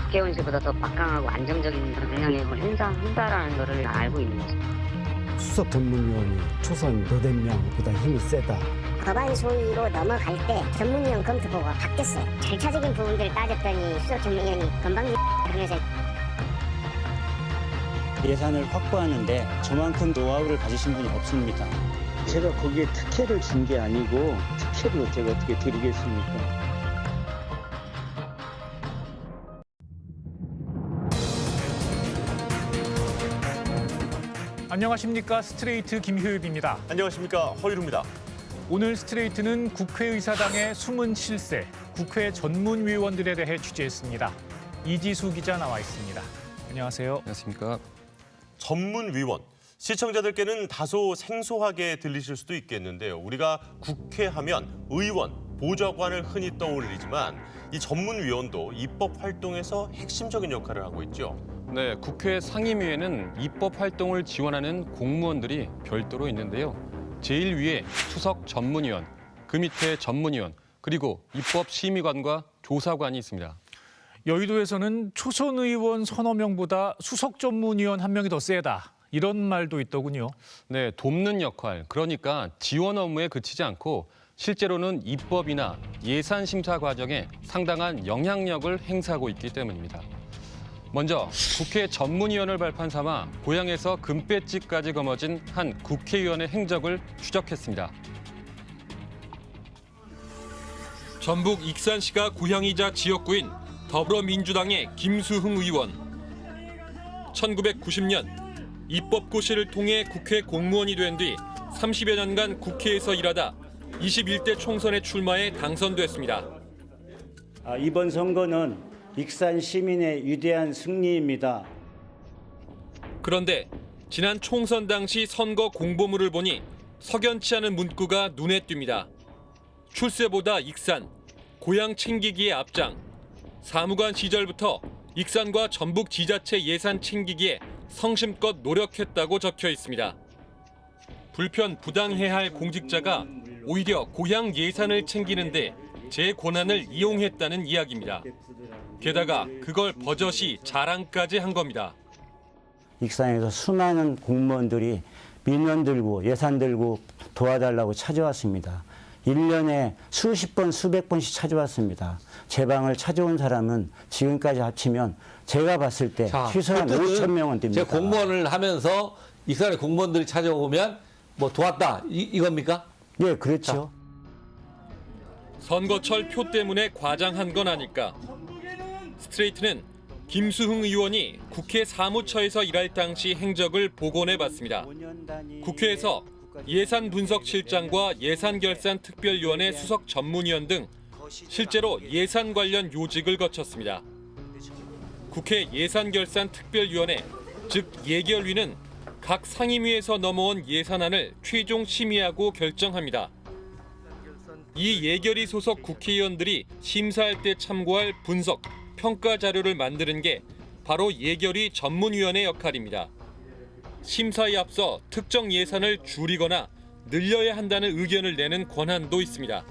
국회의원실보다 더 막강하고 안정적인 영향력을 행사한다라는 것을 알고 있는 거죠. 수석 전문위원이 초선 몇백 명보다 힘이 세다. 법안 소위로 넘어갈 때 전문위원 검토보고가 바뀌었어요. 절차적인 부분들을 따졌더니 수석 전문위원이 건방지 하면서 예산을 확보하는데 저만큼 노하우를 가지신 분이 없습니다. 제가 거기에 특혜를 준 게 아니고 특혜도 제가 어떻게 드리겠습니까? 안녕하십니까. 스트레이트 김효엽입니다. 안녕하십니까. 허유루입니다. 오늘 스트레이트는 국회의사당의 숨은 실세, 국회 전문위원들에 대해 취재했습니다. 이지수 기자 나와 있습니다. 안녕하세요. 안녕하십니까. 전문위원. 시청자들께는 다소 생소하게 들리실 수도 있겠는데요. 우리가 국회하면 의원, 보좌관을 흔히 떠올리지만 이 전문위원도 입법 활동에서 핵심적인 역할을 하고 있죠. 네, 국회 상임위에는 입법 활동을 지원하는 공무원들이 별도로 있는데요. 제일 위에 수석 전문위원, 그 밑에 전문위원, 그리고 입법심의관과 조사관이 있습니다. 여의도에서는 초선 의원 서너 명보다 수석 전문위원 한 명이 더 세다. 이런 말도 있더군요. 네, 돕는 역할, 그러니까 지원 업무에 그치지 않고 실제로는 입법이나 예산 심사 과정에 상당한 영향력을 행사하고 있기 때문입니다. 먼저 국회 전문위원을 발판 삼아 고향에서 금배지까지 거머쥔 한 국회의원의 행적을 추적했습니다. 전북 익산시가 고향이자 지역구인 더불어민주당의 김수흥 의원. 1990년 입법고시를 통해 국회 공무원이 된 뒤 30여 년간 국회에서 일하다 21대 총선에 출마해 당선됐습니다. 이번 선거는 익산 시민의 위대한 승리입니다. 그런데 지난 총선 당시 선거 공보물을 보니 석연치 않은 문구가 눈에 띕니다. 출세보다 익산, 고향 챙기기의 앞장. 사무관 시절부터 익산과 전북 지자체 예산 챙기기에 성심껏 노력했다고 적혀 있습니다. 불편 부당해야 할 공직자가 오히려 고향 예산을 챙기는데 제 권한을 이용했다는 이야기입니다. 게다가 그걸 버젓이 자랑까지 한 겁니다. 익산에서 수많은 공무원들이 민원 들고 예산 들고 도와달라고 찾아왔습니다. 1년에 수십 번, 수백 번씩 찾아왔습니다. 제 방을 찾아온 사람은 지금까지 합치면 제가 봤을 때 최소한 5천 명은 됩니다. 제가 공무원을 하면서 익산의 공무원들이 찾아오면 뭐 도왔다 이겁니까? 네, 그렇죠. 선거철 표 때문에 과장한 건 아닐까. 스트레이트는 김수흥 의원이 국회 사무처에서 일할 당시 행적을 복원해봤습니다. 국회에서 예산분석실장과 예산결산특별위원회 수석 전문위원 등 실제로 예산 관련 요직을 거쳤습니다. 국회 예산결산특별위원회, 즉 예결위는 각 상임위에서 넘어온 예산안을 최종 심의하고 결정합니다. 이 예결위 소속 국회의원들이 심사할 때 참고할 분석, 평가 자료를 만드는 게 바로 예결위 전문위원의 역할입니다. 심사에 앞서 특정 예산을 줄이거나 늘려야 한다는 의견을 내는 권한도 있습니다.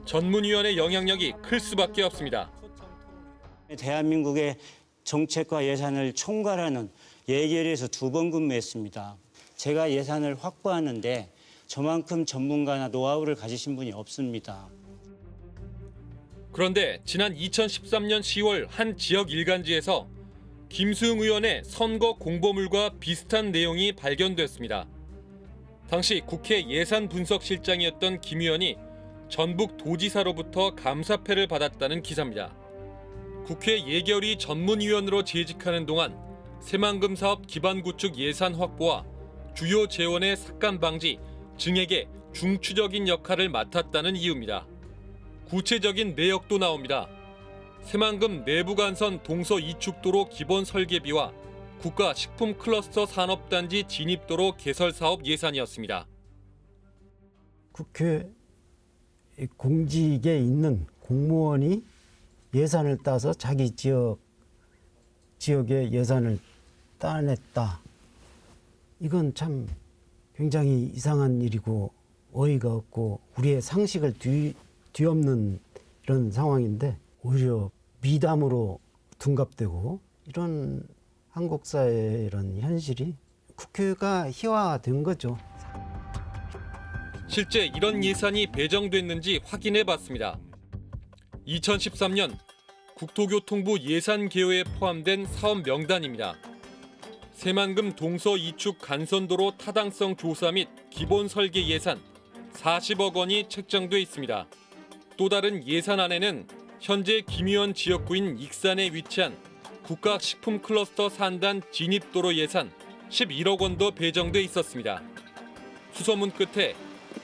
전문위원의 영향력이 클 수밖에 없습니다. 대한민국의 정책과 예산을 총괄하는 예결위에서 2번 근무했습니다. 제가 예산을 확보하는데 저만큼 전문가나 노하우를 가지신 분이 없습니다. 그런데 지난 2013년 10월 한 지역 일간지에서 김수흥 의원의 선거 공보물과 비슷한 내용이 발견됐습니다. 당시 국회 예산분석실장이었던 김 의원이 전북 도지사로부터 감사패를 받았다는 기사입니다. 국회 예결위 전문위원으로 재직하는 동안 새만금 사업 기반 구축 예산 확보와 주요 재원의 삭감 방지, 증액의 중추적인 역할을 맡았다는 이유입니다. 구체적인 내역도 나옵니다. 새만금 내부간선 동서 이축도로 기본 설계비와 국가 식품 클러스터 산업단지 진입도로 개설 사업 예산이었습니다. 국회 공직에 있는 공무원이 예산을 따서 자기 지역의 예산을 따냈다. 이건 참 굉장히 이상한 일이고 어이가 없고 우리의 상식을 뒤엎는 이런 상황인데 오히려 미담으로 둔갑되고 이런 한국 사회의 이런 현실이 국회가 희화화된 거죠. 실제 이런 예산이 배정됐는지 확인해 봤습니다. 2013년 국토교통부 예산 개요에 포함된 사업 명단입니다. 새만금 동서 이축 간선도로 타당성 조사 및 기본 설계 예산 40억 원이 책정돼 있습니다. 또 다른 예산안에는 현재 김의원 지역구인 익산에 위치한 국가식품 클러스터 산단 진입도로 예산 11억 원도 배정돼 있었습니다. 수소문 끝에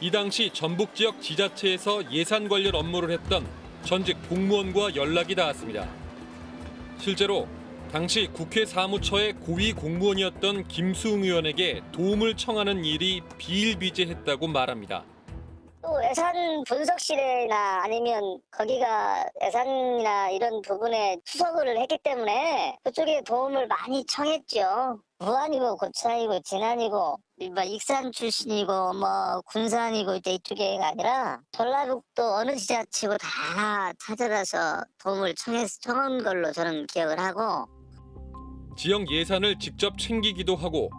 이 당시 전북 지역 지자체에서 예산 관련 업무를 했던 전직 공무원과 연락이 닿았습니다. 실제로 당시 국회 사무처의 고위 공무원이었던 김수웅 의원에게 도움을 청하는 일이 비일비재했다고 말합니다. 또 예산 분석실이나 아니면 거기가 예산이나 이런 부분에 수석을 했기 때문에 그쪽에 도움을 많이 청했죠. 부안이고 고창이고 진안이고 익산 출신이고 군산이고 이쪽에가 아니라 전라북도 어느 지자체고 다 찾아가서 도움을 청한 걸로 저는 기억을 하고, 지역 예산을 직접 챙기기도 하고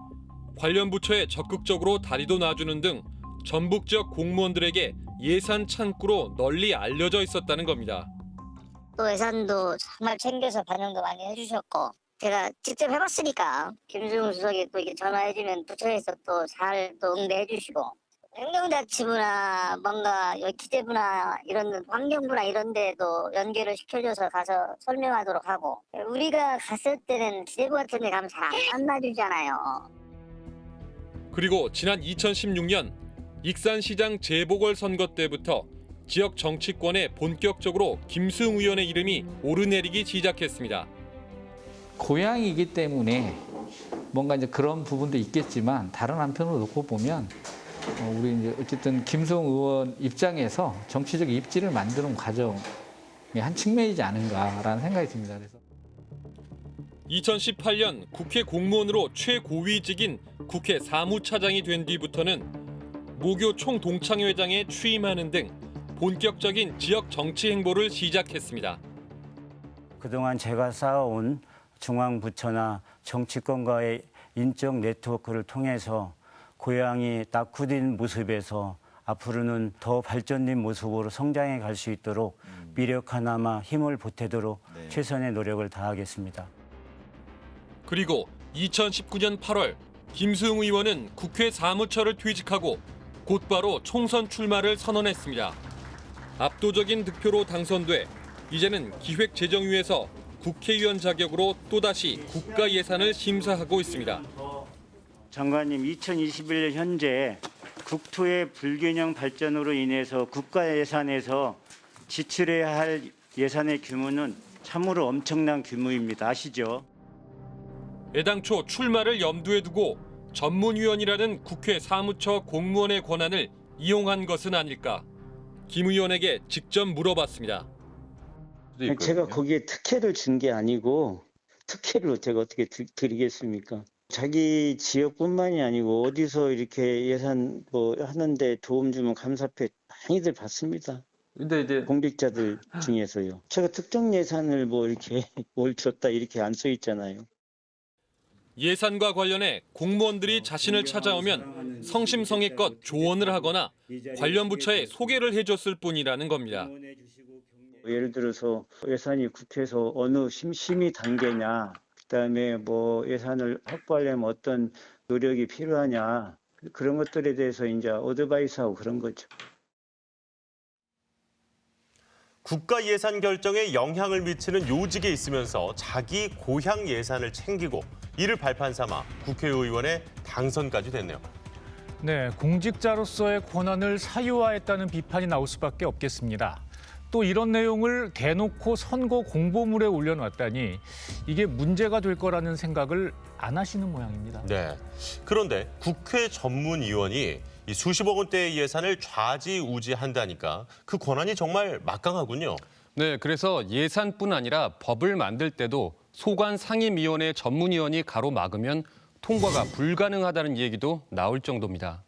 관련 부처에 적극적으로 다리도 놔주는 등 전북 지역 공무원들에게 예산 창구로 널리 알려져 있었다는 겁니다. 또 예산도 정말 챙겨서 반영도 많이 해주셨고, 제가 직접 해봤으니까 김수웅 수석이 또 이렇게 전화해주면 부처에서 또 잘 또 응대해주시고, 행정자치부나 뭔가 기재부나 이런 환경부나 이런 데도 연결을 시켜줘서 가서 설명하도록 하고, 우리가 갔을 때는 기재부 같은 데 가면 잘 안 만나주잖아요. 그리고 지난 2016년 익산시장 재보궐선거 때부터 지역 정치권에 본격적으로 김수웅 의원의 이름이 오르내리기 시작했습니다. 고향이기 때문에 뭔가 이제 그런 부분도 있겠지만, 다른 한편으로 놓고 보면 우리 이제 어쨌든 김수웅 의원 입장에서 정치적 입지를 만드는 과정의 한 측면이지 않은가라는 생각이 듭니다. 그래서 2018년 국회 공무원으로 최고위직인 국회 사무차장이 된 뒤부터는 모교 총동창회장에 취임하는 등 본격적인 지역 정치 행보를 시작했습니다. 그동안 제가 쌓아온 중앙부처나 정치권과의 인적 네트워크를 통해서 고향이 낙후된 모습에서 앞으로는 더 발전된 모습으로 성장해 갈 수 있도록 미력 하나마 힘을 보태도록 최선의 노력을 다하겠습니다. 그리고 2019년 8월 김수웅 의원은 국회 사무처를 퇴직하고 곧바로 총선 출마를 선언했습니다. 압도적인 득표로 당선돼 이제는 기획재정위에서 국회의원 자격으로 또다시 국가 예산을 심사하고 있습니다. 장관님, 2021년 현재 국토의 불균형 발전으로 인해서 국가 예산에서 지출해야 할 예산의 규모는 참으로 엄청난 규모입니다. 아시죠? 애당초 출마를 염두에 두고 전문위원이라는 국회 사무처 공무원의 권한을 이용한 것은 아닐까? 김 의원에게 직접 물어봤습니다. 제가 거기에 특혜를 준 게 아니고, 특혜를 제가 어떻게 드리겠습니까? 자기 지역뿐만이 아니고 어디서 이렇게 예산 하는데 도움 주면 감사패 많이들 받습니다. 근데 이제 공직자들 중에서요. 제가 특정 예산을 이렇게 뭘 줬다 이렇게 안 써 있잖아요. 예산과 관련해 공무원들이 자신을 찾아오면 성심성의껏 조언을 하거나 관련 부처에 소개를 해줬을 뿐이라는 겁니다. 예를 들어서 예산이 국회에서 어느 심의 단계냐, 그다음에 예산을 확보하려면 어떤 노력이 필요하냐, 그런 것들에 대해서 이제 어드바이스하고 그런 거죠. 국가 예산 결정에 영향을 미치는 요직에 있으면서 자기 고향 예산을 챙기고 이를 발판 삼아 국회의원에 당선까지 됐네요. 네, 공직자로서의 권한을 사유화했다는 비판이 나올 수밖에 없겠습니다. 또 이런 내용을 대놓고 선거 공보물에 올려놨다니 이게 문제가 될 거라는 생각을 안 하시는 모양입니다. 네. 그런데 국회 전문위원이 이 수십억 원대의 예산을 좌지우지한다니까 그 권한이 정말 막강하군요. 네, 그래서 예산뿐 아니라 법을 만들 때도 소관 상임위원회 전문위원이 가로막으면 통과가 불가능하다는 얘기도 나올 정도입니다.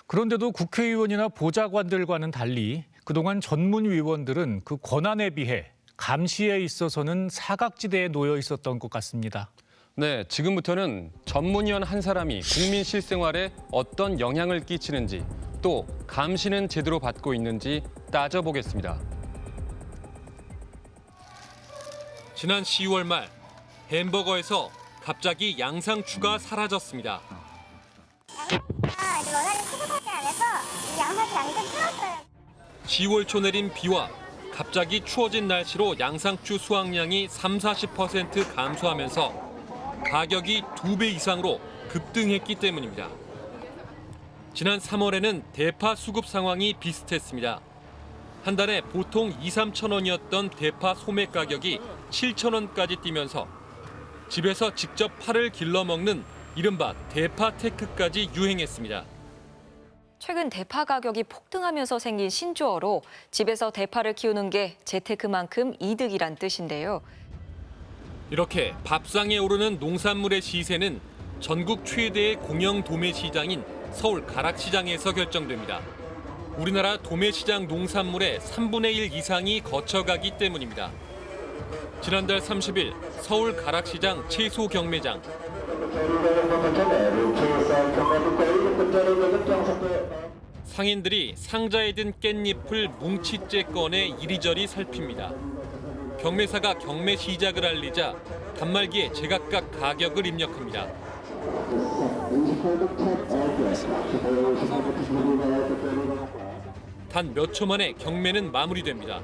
그런데도 국회의원이나 보좌관들과는 달리 그동안 전문위원들은 그 권한에 비해 감시에 있어서는 사각지대에 놓여 있었던 것 같습니다. 네, 지금부터는 전문위원 한 사람이 국민 실생활에 어떤 영향을 끼치는지 또 감시는 제대로 받고 있는지 따져보겠습니다. 지난 10월 말 햄버거에서 갑자기 양상추가 사라졌습니다. 이거 원하는 수급하지 않아서 양상추 양이 좀 줄었어요. 10월 초 내린 비와 갑자기 추워진 날씨로 양상추 수확량이 30-40% 감소하면서 가격이 2배 이상으로 급등했기 때문입니다. 지난 3월에는 대파 수급 상황이 비슷했습니다. 한 달에 보통 2-3천 원이었던 대파 소매 가격이 7천 원까지 뛰면서 집에서 직접 파를 길러 먹는 이른바 대파 테크까지 유행했습니다. 최근 대파 가격이 폭등하면서 생긴 신조어로 집에서 대파를 키우는 게 재테크만큼 이득이란 뜻인데요. 이렇게 밥상에 오르는 농산물의 시세는 전국 최대의 공영 도매 시장인 서울 가락시장에서 결정됩니다. 우리나라 도매시장 농산물의 3분의 1 이상이 거쳐가기 때문입니다. 지난달 30일 서울 가락시장 채소 경매장. 상인들이 상자에 든 깻잎을 뭉치째 꺼내 이리저리 살핍니다. 경매사가 경매 시작을 알리자 단말기에 제각각 가격을 입력합니다. 단 몇 초 만에 경매는 마무리됩니다.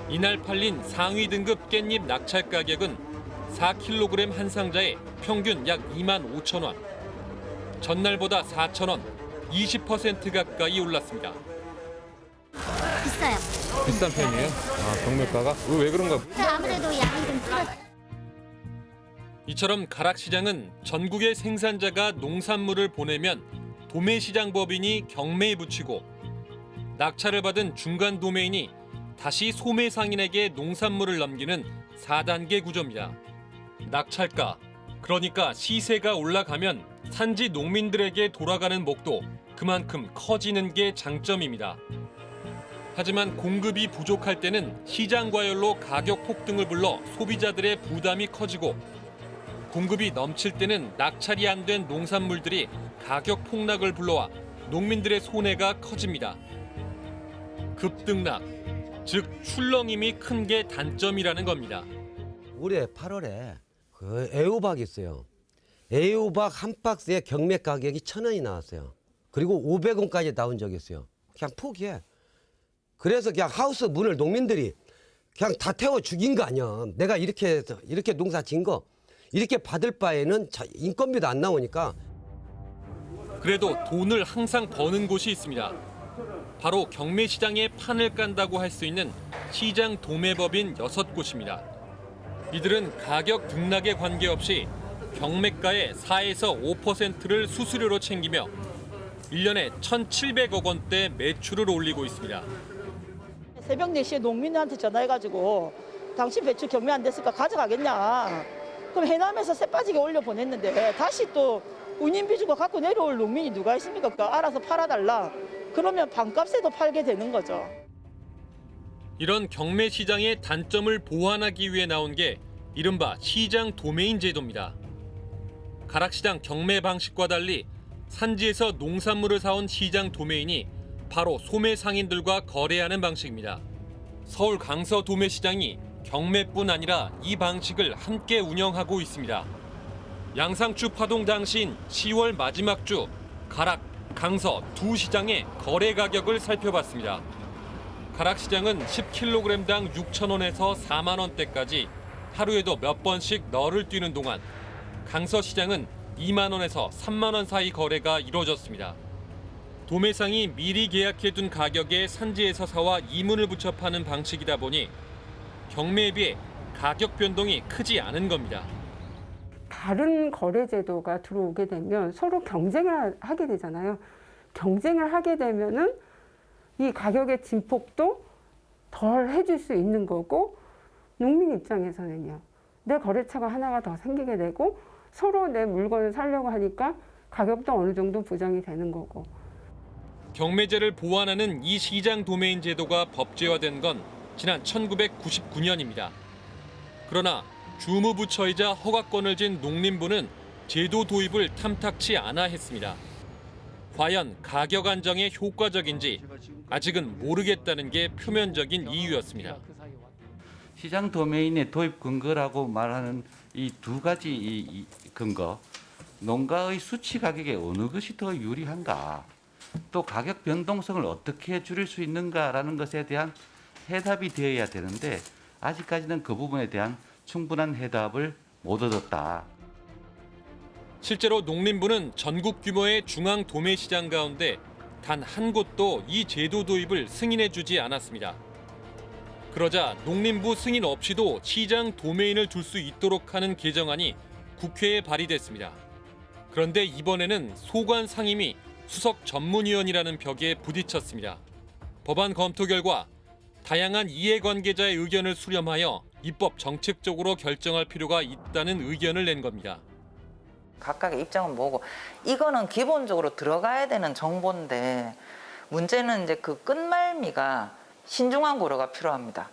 이날 팔린 상위 등급 깻잎 낙찰 가격은 4kg 한 상자에 평균 약 25,000원. 전날보다 4,000원, 20% 가까이 올랐습니다. 비싸요. 비싼 편이에요? 경매가가? 왜 그런가? 아무래도 양이 좀 줄었어요. 이처럼 가락시장은 전국의 생산자가 농산물을 보내면 도매시장법인이 경매에 붙이고 낙찰을 받은 중간 도매인이 다시 소매상인에게 농산물을 넘기는 4단계 구조입니다. 낙찰가, 그러니까 시세가 올라가면 산지 농민들에게 돌아가는 목도 그만큼 커지는 게 장점입니다. 하지만 공급이 부족할 때는 시장 과열로 가격 폭등을 불러 소비자들의 부담이 커지고 공급이 넘칠 때는 낙찰이 안 된 농산물들이 가격 폭락을 불러와 농민들의 손해가 커집니다. 급등락, 즉 출렁임이 큰 게 단점이라는 겁니다. 올해 8월에 그 애호박이 있어요. 애호박 한 박스에 경매 가격이 1,000원이 나왔어요. 그리고 500원까지 나온 적이 있어요. 그냥 포기해. 그래서 그냥 하우스 문을 농민들이 그냥 다 태워 죽인 거 아니야. 내가 이렇게 농사 진 거 이렇게 받을 바에는 인건비도 안 나오니까. 그래도 돈을 항상 버는 곳이 있습니다. 바로 경매시장에 판을 깐다고 할 수 있는 시장 도매법인 6곳입니다. 이들은 가격 등락에 관계없이 경매가의 4에서 5%를 수수료로 챙기며 1년에 1,700억 원대 매출을 올리고 있습니다. 새벽 4시에 농민한테 전화해가지고 당신 배추 경매 안 됐으니까 가져가겠냐. 그럼 해남에서 새 빠지게 올려 보냈는데 다시 또 운임비 주고 갖고 내려올 농민이 누가 있습니까? 그거 알아서 팔아달라. 그러면 반값에도 팔게 되는 거죠. 이런 경매 시장의 단점을 보완하기 위해 나온 게 이른바 시장 도매인 제도입니다. 가락시장 경매 방식과 달리 산지에서 농산물을 사온 시장 도매인이 바로 소매 상인들과 거래하는 방식입니다. 서울 강서 도매시장이 경매뿐 아니라 이 방식을 함께 운영하고 있습니다. 양상추 파동 당시인 10월 마지막 주 가락, 강서 두 시장의 거래 가격을 살펴봤습니다. 가락시장은 10kg당 6,000원에서 4만 원대까지 하루에도 몇 번씩 너를 뛰는 동안 강서시장은 2만 원에서 3만 원 사이 거래가 이루어졌습니다. 도매상이 미리 계약해둔 가격에 산지에서 사와 이문을 붙여 파는 방식이다 보니 경매에 비해 가격 변동이 크지 않은 겁니다. 다른 거래 제도가 들어오게 되면 서로 경쟁을 하게 되잖아요. 경쟁을 하게 되면은 이 가격의 진폭도 덜 해줄 수 있는 거고, 농민 입장에서는요, 내 거래처가 하나가 더 생기게 되고 서로 내 물건을 사려고 하니까 가격도 어느 정도 보장이 되는 거고. 경매제를 보완하는 이 시장 도매인 제도가 법제화된 건 지난 1999년입니다. 그러나 주무부처이자 허가권을 쥔 농림부는 제도 도입을 탐탁치 않아 했습니다. 과연 가격 안정에 효과적인지 아직은 모르겠다는 게 표면적인 이유였습니다. 시장 도메인의 도입 근거라고 말하는 이 두 가지 이 근거, 농가의 수치 가격에 어느 것이 더 유리한가, 또 가격 변동성을 어떻게 줄일 수 있는가라는 것에 대한 해답이 되어야 되는데 아직까지는 그 부분에 대한 충분한 해답을 못 얻었다. 실제로 농림부는 전국 규모의 중앙 도매 시장 가운데 단 한 곳도 이 제도 도입을 승인해주지 않았습니다. 그러자 농림부 승인 없이도 시장 도메인을 둘 수 있도록 하는 개정안이 국회에 발의됐습니다. 그런데 이번에는 소관 상임위 수석 전문위원이라는 벽에 부딪혔습니다. 법안 검토 결과 다양한 이해관계자의 의견을 수렴하여 입법 정책적으로 결정할 필요가 있다는 의견을 낸 겁니다. 각각의 입장은 뭐고, 이거는 기본적으로 들어가야 되는 정보인데 문제는 이제 그 끝말미가 신중한 고려가 필요합니다.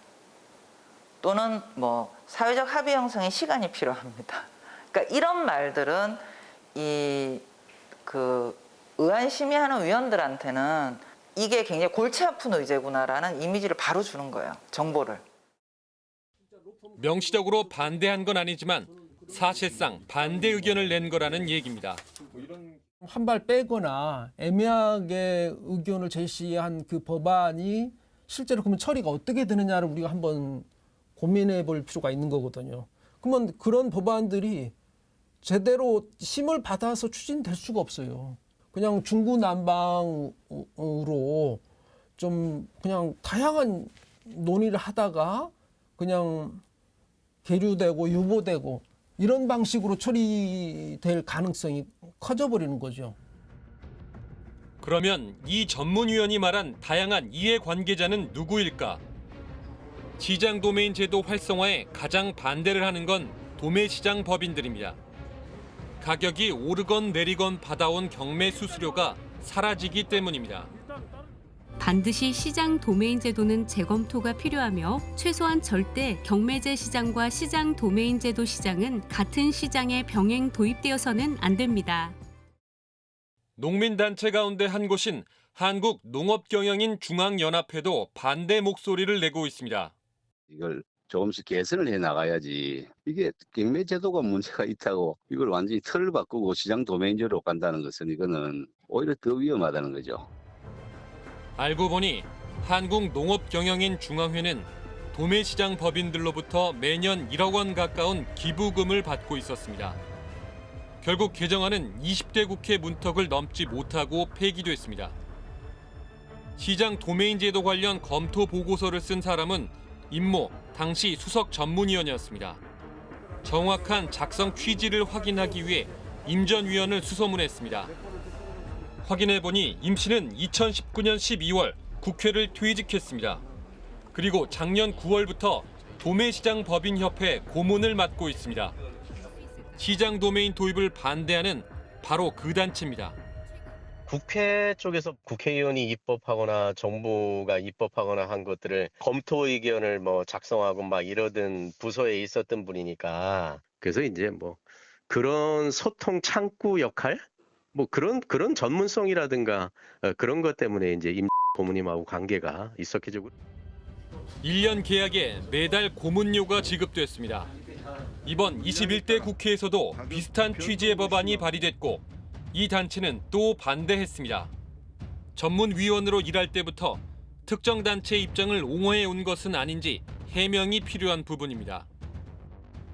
또는 뭐 사회적 합의 형성에 시간이 필요합니다. 그러니까 이런 말들은 의안 심의하는 위원들한테는 이게 굉장히 골치 아픈 의제구나라는 이미지를 바로 주는 거예요, 정보를. 명시적으로 반대한 건 아니지만 사실상 반대 의견을 낸 거라는 얘기입니다. 한 발 빼거나 애매하게 의견을 제시한 그 법안이 실제로 그러면 처리가 어떻게 되느냐를 우리가 한번 고민해 볼 필요가 있는 거거든요. 그러면 그런 법안들이 제대로 심을 받아서 추진될 수가 없어요. 그냥 중구난방으로 좀 그냥 다양한 논의를 하다가 그냥 계류되고 유보되고 이런 방식으로 처리될 가능성이 커져버리는 거죠. 그러면 이 전문위원이 말한 다양한 이해관계자는 누구일까? 시장 도메인 제도 활성화에 가장 반대를 하는 건 도매시장 법인들입니다. 가격이 오르건 내리건 받아온 경매 수수료가 사라지기 때문입니다. 반드시 시장 도메인 제도는 재검토가 필요하며 최소한 절대 경매제 시장과 시장 도메인 제도 시장은 같은 시장에 병행 도입되어서는 안 됩니다. 농민단체 가운데 한 곳인 한국농업경영인 중앙연합회도 반대 목소리를 내고 있습니다. 이걸 조금씩 개선을 해 나가야지. 이게 경매 제도가 문제가 있다고 이걸 완전히 틀을 바꾸고 시장 도메인제로 간다는 것은 이거는 오히려 더 위험하다는 거죠. 알고 보니 한국농업경영인 중앙회는 도매시장 법인들로부터 매년 1억 원 가까운 기부금을 받고 있었습니다. 결국 개정안은 20대 국회 문턱을 넘지 못하고 폐기됐습니다. 시장 도메인 제도 관련 검토 보고서를 쓴 사람은 임모 당시 수석 전문위원이었습니다. 정확한 작성 취지를 확인하기 위해 임 전 위원을 수소문했습니다. 확인해보니 임 씨는 2019년 12월 국회를 퇴직했습니다. 그리고 작년 9월부터 도매시장 법인협회 고문을 맡고 있습니다. 시장 도메인 도입을 반대하는 바로 그 단체입니다. 국회 쪽에서 국회의원이 입법하거나 정부가 입법하거나 한 것들을 검토 의견을 작성하고 막 이러던 부서에 있었던 분이니까, 그래서 이제 그런 소통 창구 역할, 그런 전문성이라든가 그런 것 때문에 이제 임 고문님하고 관계가 있었겠죠. 1년 계약에 매달 고문료가 지급됐습니다. 이번 21대 국회에서도 비슷한 취지의 법안이 발의됐고 이 단체는 또 반대했습니다. 전문위원으로 일할 때부터 특정 단체의 입장을 옹호해 온 것은 아닌지 해명이 필요한 부분입니다.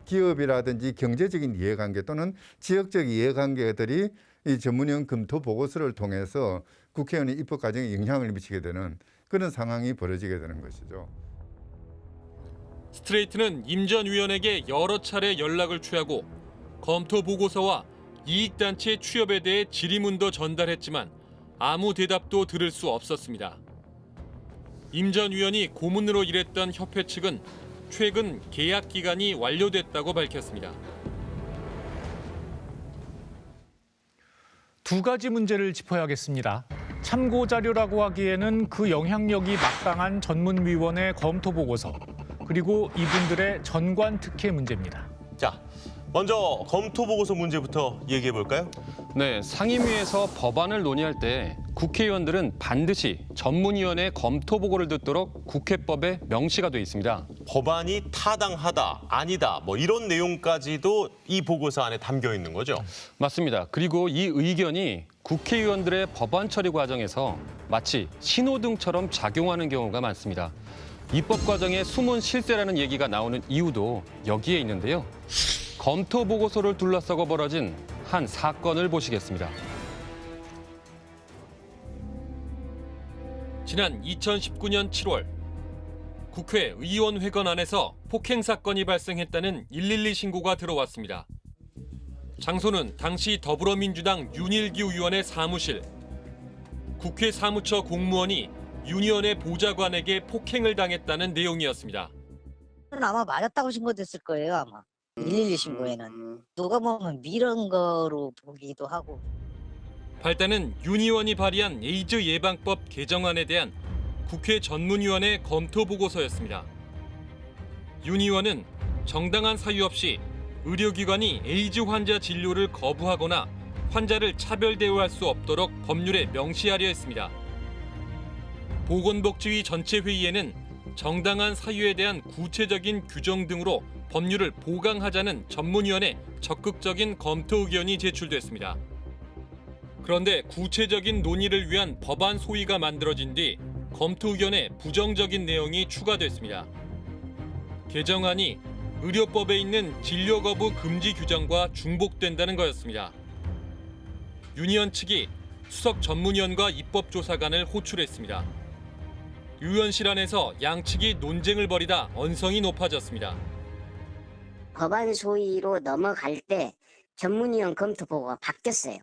기업이라든지 경제적인 이해관계 또는 지역적 이해관계들이 이 전문위원 검토 보고서를 통해서 국회의원의 입법 과정에 영향을 미치게 되는 그런 상황이 벌어지게 되는 것이죠. 스트레이트는 임 전 위원에게 여러 차례 연락을 취하고 검토 보고서와 이익단체 취업에 대해 질의문도 전달했지만 아무 대답도 들을 수 없었습니다. 임 전 위원이 고문으로 일했던 협회 측은 최근 계약 기간이 완료됐다고 밝혔습니다. 두 가지 문제를 짚어야겠습니다. 참고 자료라고 하기에는 그 영향력이 막강한 전문위원회 검토 보고서, 그리고 이분들의 전관 특혜 문제입니다. 자, 먼저 검토 보고서 문제부터 얘기해 볼까요? 네, 상임위에서 법안을 논의할 때 국회의원들은 반드시 전문위원회 검토 보고를 듣도록 국회법에 명시가 돼 있습니다. 법안이 타당하다, 아니다, 뭐 이런 내용까지도 이 보고서 안에 담겨 있는 거죠? 맞습니다. 그리고 이 의견이 국회의원들의 법안 처리 과정에서 마치 신호등처럼 작용하는 경우가 많습니다. 입법 과정에 숨은 실세라는 얘기가 나오는 이유도 여기에 있는데요. 검토 보고서를 둘러싸고 벌어진 한 사건을 보시겠습니다. 지난 2019년 7월 국회 의원회관 안에서 폭행 사건이 발생했다는 112 신고가 들어왔습니다. 장소는 당시 더불어민주당 윤일규 의원의 사무실. 국회 사무처 공무원이 윤 의원의 보좌관에게 폭행을 당했다는 내용이었습니다. 아마 맞았다고 신고됐을 거예요, 아마. 112 신고에는. 누가 보면 미런 거로 보기도 하고. 발단은 윤 의원이 발의한 에이즈 예방법 개정안에 대한 국회 전문위원회 검토 보고서였습니다. 윤 의원은 정당한 사유 없이 의료기관이 에이즈 환자 진료를 거부하거나 환자를 차별 대우할 수 없도록 법률에 명시하려 했습니다. 보건복지위 전체 회의에는 정당한 사유에 대한 구체적인 규정 등으로 법률을 보강하자는 전문위원회 적극적인 검토 의견이 제출됐습니다. 그런데 구체적인 논의를 위한 법안 소위가 만들어진 뒤 검토 의견에 부정적인 내용이 추가됐습니다. 개정안이 의료법에 있는 진료 거부 금지 규정과 중복된다는 거였습니다. 윤 의원 측이 수석 전문위원과 입법조사관을 호출했습니다. 의원실 안에서 양측이 논쟁을 벌이다 언성이 높아졌습니다. 법안 소위로 넘어갈 때 전문위원 검토 보고가 바뀌었어요.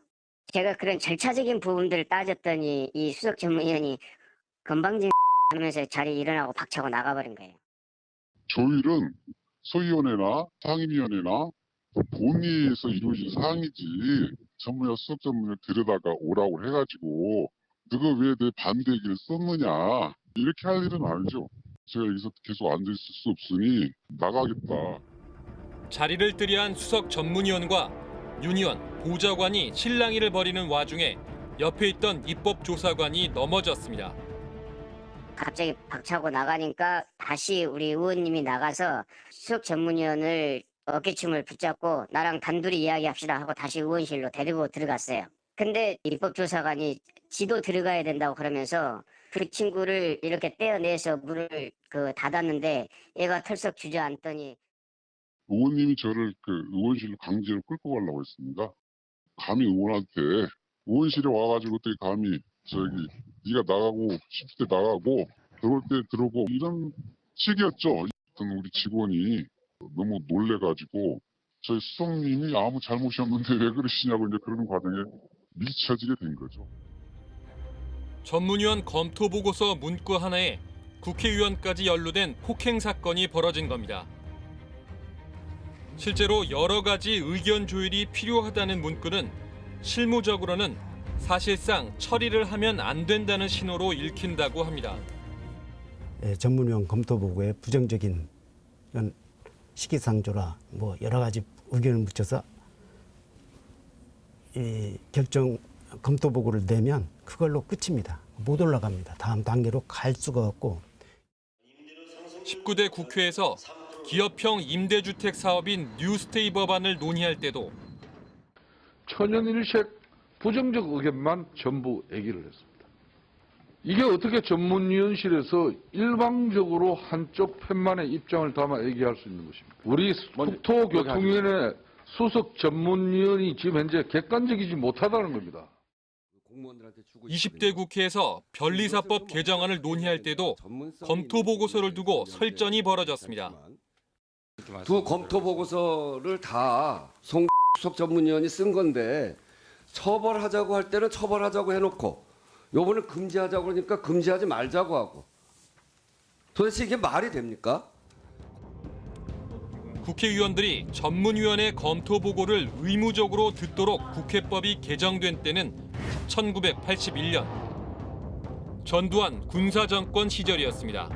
제가 그런 절차적인 부분들을 따졌더니 이 수석 전문위원이 건방진 하면서 자리에 일어나고 박차고 나가버린 거예요. 조율은 소위원회나 상임위원회나 본회의에서 이루어진 사항이지 전문위원 수석 전문위원 들여다가 오라고 해가지고 너가 왜 내 반대 얘기를 썼느냐 이렇게 할 일은 아니죠. 제가 여기서 계속 앉아있을 수 없으니 나가겠다. 자리를 뜨려한 수석 전문위원과 윤 의원, 보좌관이 실랑이를 벌이는 와중에 옆에 있던 입법조사관이 넘어졌습니다. 갑자기 박차고 나가니까 다시 우리 의원님이 나가서 수석 전문위원을 어깨춤을 붙잡고 나랑 단둘이 이야기합시다 하고 다시 의원실로 데리고 들어갔어요. 근데 입법조사관이 지도 들어가야 된다고 그러면서 그 친구를 이렇게 떼어내서 문을 닫았는데 얘가 털썩 주저앉더니 의원님이 저를 의원실로 강제로 끌고 가려고 했습니다. 감히 의원한테 의원실에 와가지고 어떻게 감히 네가 나가고 싶을 때 나가고 들어올 때 들어오고 이런 식이었죠. 우리 직원이 너무 놀래가지고 저희 수석님이 아무 잘못이 없는데 왜 그러시냐고 이제 그러는 과정에 미쳐지게 된 거죠. 전문위원 검토 보고서 문구 하나에 국회의원까지 연루된 폭행 사건이 벌어진 겁니다. 실제로 여러 가지 의견 조율이 필요하다는 문구는 실무적으로는 사실상 처리를 하면 안 된다는 신호로 읽힌다고 합니다. 전문위원 검토 보고에 부정적인 이런 시기상조라 뭐 여러 가지 의견을 묻혀서 이 결정 검토 보고를 내면 그걸로 끝입니다. 못 올라갑니다. 다음 단계로 갈 수가 없고. 19대 국회에서 기업형 임대주택 사업인 뉴스테이 법안을 논의할 때도 천연일색 부정적 의견만 전부 얘기를 했습니다. 이게 어떻게 전문위원실에서 일방적으로 한쪽 편만의 입장을 담아 얘기할 수 있는 것입니까? 우리 국토교통위원회 수석 전문위원이 지금 현재 객관적이지 못하다는 겁니다. 20대 국회에서 변리사법 개정안을 논의할 때도 검토 보고서를 두고 설전이 벌어졌습니다. 두 검토 보고서를 다 송 수석 전문위원이 쓴 건데 처벌하자고 할 때는 처벌하자고 해놓고 요번에 금지하자고 그러니까 금지하지 말자고 하고 도대체 이게 말이 됩니까? 국회의원들이 전문위원회 검토 보고를 의무적으로 듣도록 국회법이 개정된 때는 1981년 전두환 군사정권 시절이었습니다.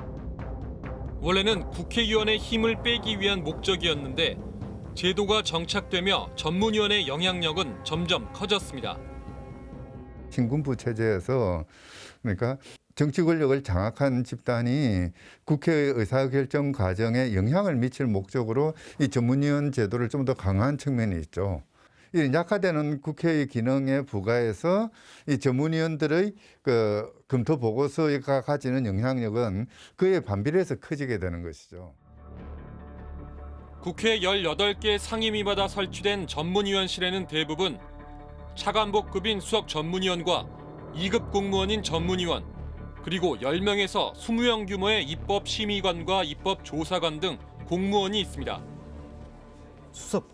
원래는 국회의원의 힘을 빼기 위한 목적이었는데 제도가 정착되며 전문위원의 영향력은 점점 커졌습니다. 신군부 체제에서 그러니까 정치 권력을 장악한 집단이 국회의 의사결정 과정에 영향을 미칠 목적으로 이 전문위원 제도를 좀 더 강화한 측면이 있죠. 이 약화되는 국회의 기능에 부과해서 이 전문위원들의 그 검토 보고서가 가지는 영향력은 그에 반비례해서 커지게 되는 것이죠. 국회 18개 상임위마다 설치된 전문위원실에는 대부분 차관복급인 수석 전문위원과 2급 공무원인 전문위원, 그리고 10명에서 20명 규모의 입법심의관과 입법조사관 등 공무원이 있습니다. 수석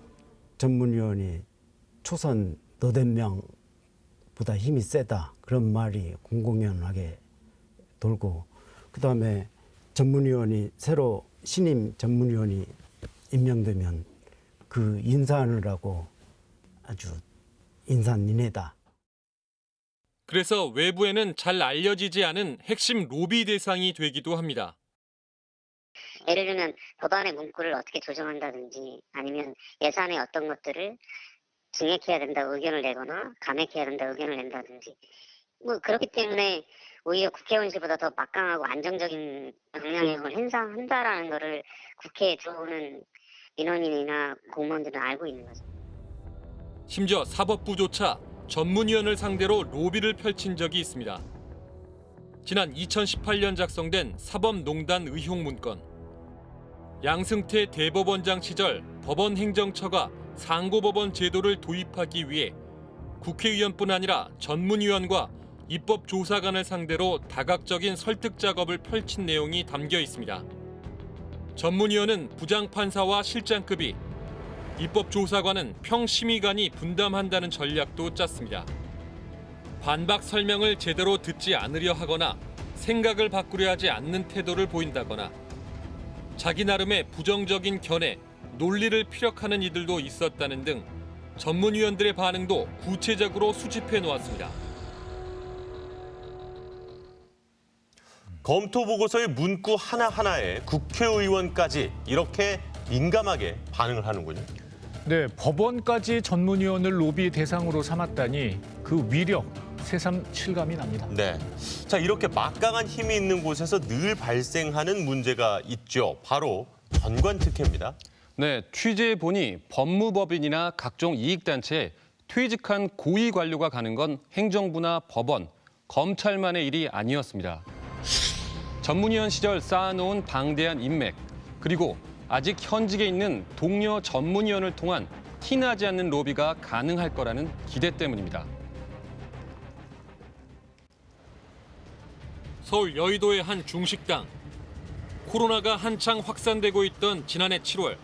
전문위원이 초선 너댓 명보다 힘이 세다 그런 말이 공공연하게 돌고, 그다음에 전문위원이 새로 신임 전문위원이 임명되면 그 인사하느라고 아주 인산인해다. 그래서 외부에는 잘 알려지지 않은 핵심 로비 대상이 되기도 합니다. 예를 들면 법안의 문구를 어떻게 조정한다든지 아니면 예산의 어떤 것들을 증액해야 된다 의견을 내거나 감액해야 된다 의견을 낸다든지 뭐 그렇기 때문에 오히려 국회의원실보다 더 막강하고 안정적인 영향력을 행사한다라는 거를 국회에 들어오는 민원인이나 공무원들은 알고 있는 거죠. 심지어 사법부조차 전문위원을 상대로 로비를 펼친 적이 있습니다. 지난 2018년 작성된 사법농단 의혹 문건. 양승태 대법원장 시절 법원행정처가 상고법원 제도를 도입하기 위해 국회의원뿐 아니라 전문위원과 입법조사관을 상대로 다각적인 설득 작업을 펼친 내용이 담겨 있습니다. 전문위원은 부장판사와 실장급이, 입법조사관은 평심의관이 분담한다는 전략도 짰습니다. 반박 설명을 제대로 듣지 않으려 하거나 생각을 바꾸려 하지 않는 태도를 보인다거나 자기 나름의 부정적인 견해, 논리를 피력하는 이들도 있었다는 등 전문위원들의 반응도 구체적으로 수집해 놓았습니다. 검토 보고서의 문구 하나하나에 국회의원까지 이렇게 민감하게 반응을 하는군요. 네, 법원까지 전문위원을 로비 대상으로 삼았다니 그 위력 새삼 실감이 납니다. 네, 자 이렇게 막강한 힘이 있는 곳에서 늘 발생하는 문제가 있죠. 바로 전관특혜입니다. 네, 취재해 보니 법무법인이나 각종 이익단체에 퇴직한 고위 관료가 가는 건 행정부나 법원, 검찰만의 일이 아니었습니다. 전문위원 시절 쌓아놓은 방대한 인맥, 그리고 아직 현직에 있는 동료 전문위원을 통한 티나지 않는 로비가 가능할 거라는 기대 때문입니다. 서울 여의도의 한 중식당. 코로나가 한창 확산되고 있던 지난해 7월.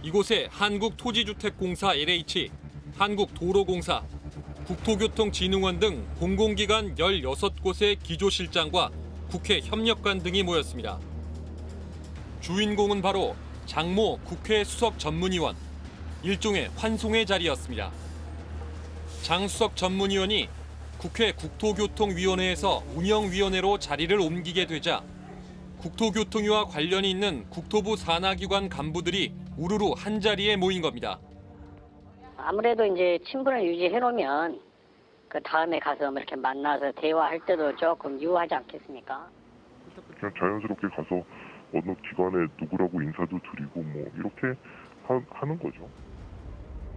이곳에 한국토지주택공사 LH, 한국도로공사, 국토교통진흥원 등 공공기관 16곳의 기조실장과 국회 협력관 등이 모였습니다. 주인공은 바로 장모 국회 수석 전문위원, 일종의 환송의 자리였습니다. 장 수석 전문위원이 국회 국토교통위원회에서 운영위원회로 자리를 옮기게 되자 국토교통위와 관련이 있는 국토부 산하기관 간부들이 우르르 한자리에 모인 겁니다. 아무래도 이제 친분을 유지해 놓으면 그 다음에 가서 이렇게 만나서 대화할 때도 조금 유하지 않겠습니까? 그냥 자연스럽게 가서 어느 기관에 누구라고 인사도 드리고 뭐 이렇게 하는 거죠.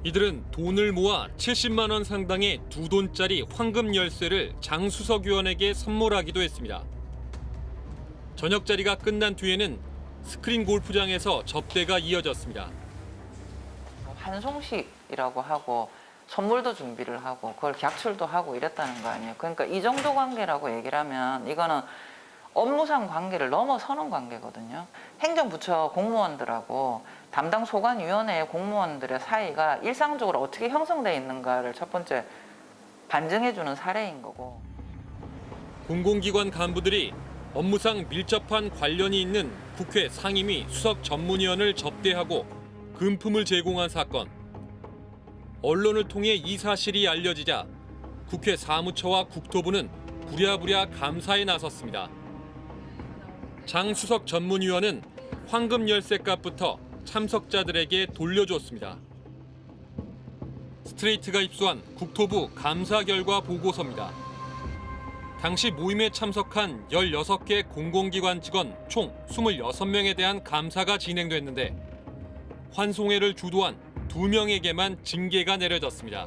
이들은 돈을 모아 70만 원 상당의 2돈짜리 황금 열쇠를 장 수석위원에게 선물하기도 했습니다. 저녁 자리가 끝난 뒤에는 스크린 골프장에서 접대가 이어졌습니다. 환송식이라고 하고 선물도 준비를 하고 그걸 객출도 하고 이랬다는 거 아니에요. 그러니까 이 정도 관계라고 얘기를 하면 이거는 업무상 관계를 넘어서는 관계거든요. 행정부처 공무원들하고 담당 소관위원회 공무원들의 사이가 일상적으로 어떻게 형성되어 있는가를 첫 번째 반증해주는 사례인 거고. 공공기관 간부들이 업무상 밀접한 관련이 있는 국회 상임위 수석 전문위원을 접대하고 금품을 제공한 사건. 언론을 통해 이 사실이 알려지자 국회 사무처와 국토부는 부랴부랴 감사에 나섰습니다. 장 수석 전문위원은 황금 열쇠값부터 참석자들에게 돌려줬습니다. 스트레이트가 입수한 국토부 감사 결과 보고서입니다. 당시 모임에 참석한 16개 공공기관 직원 총 26명에 대한 감사가 진행됐는데 환송회를 주도한 2명에게만 징계가 내려졌습니다.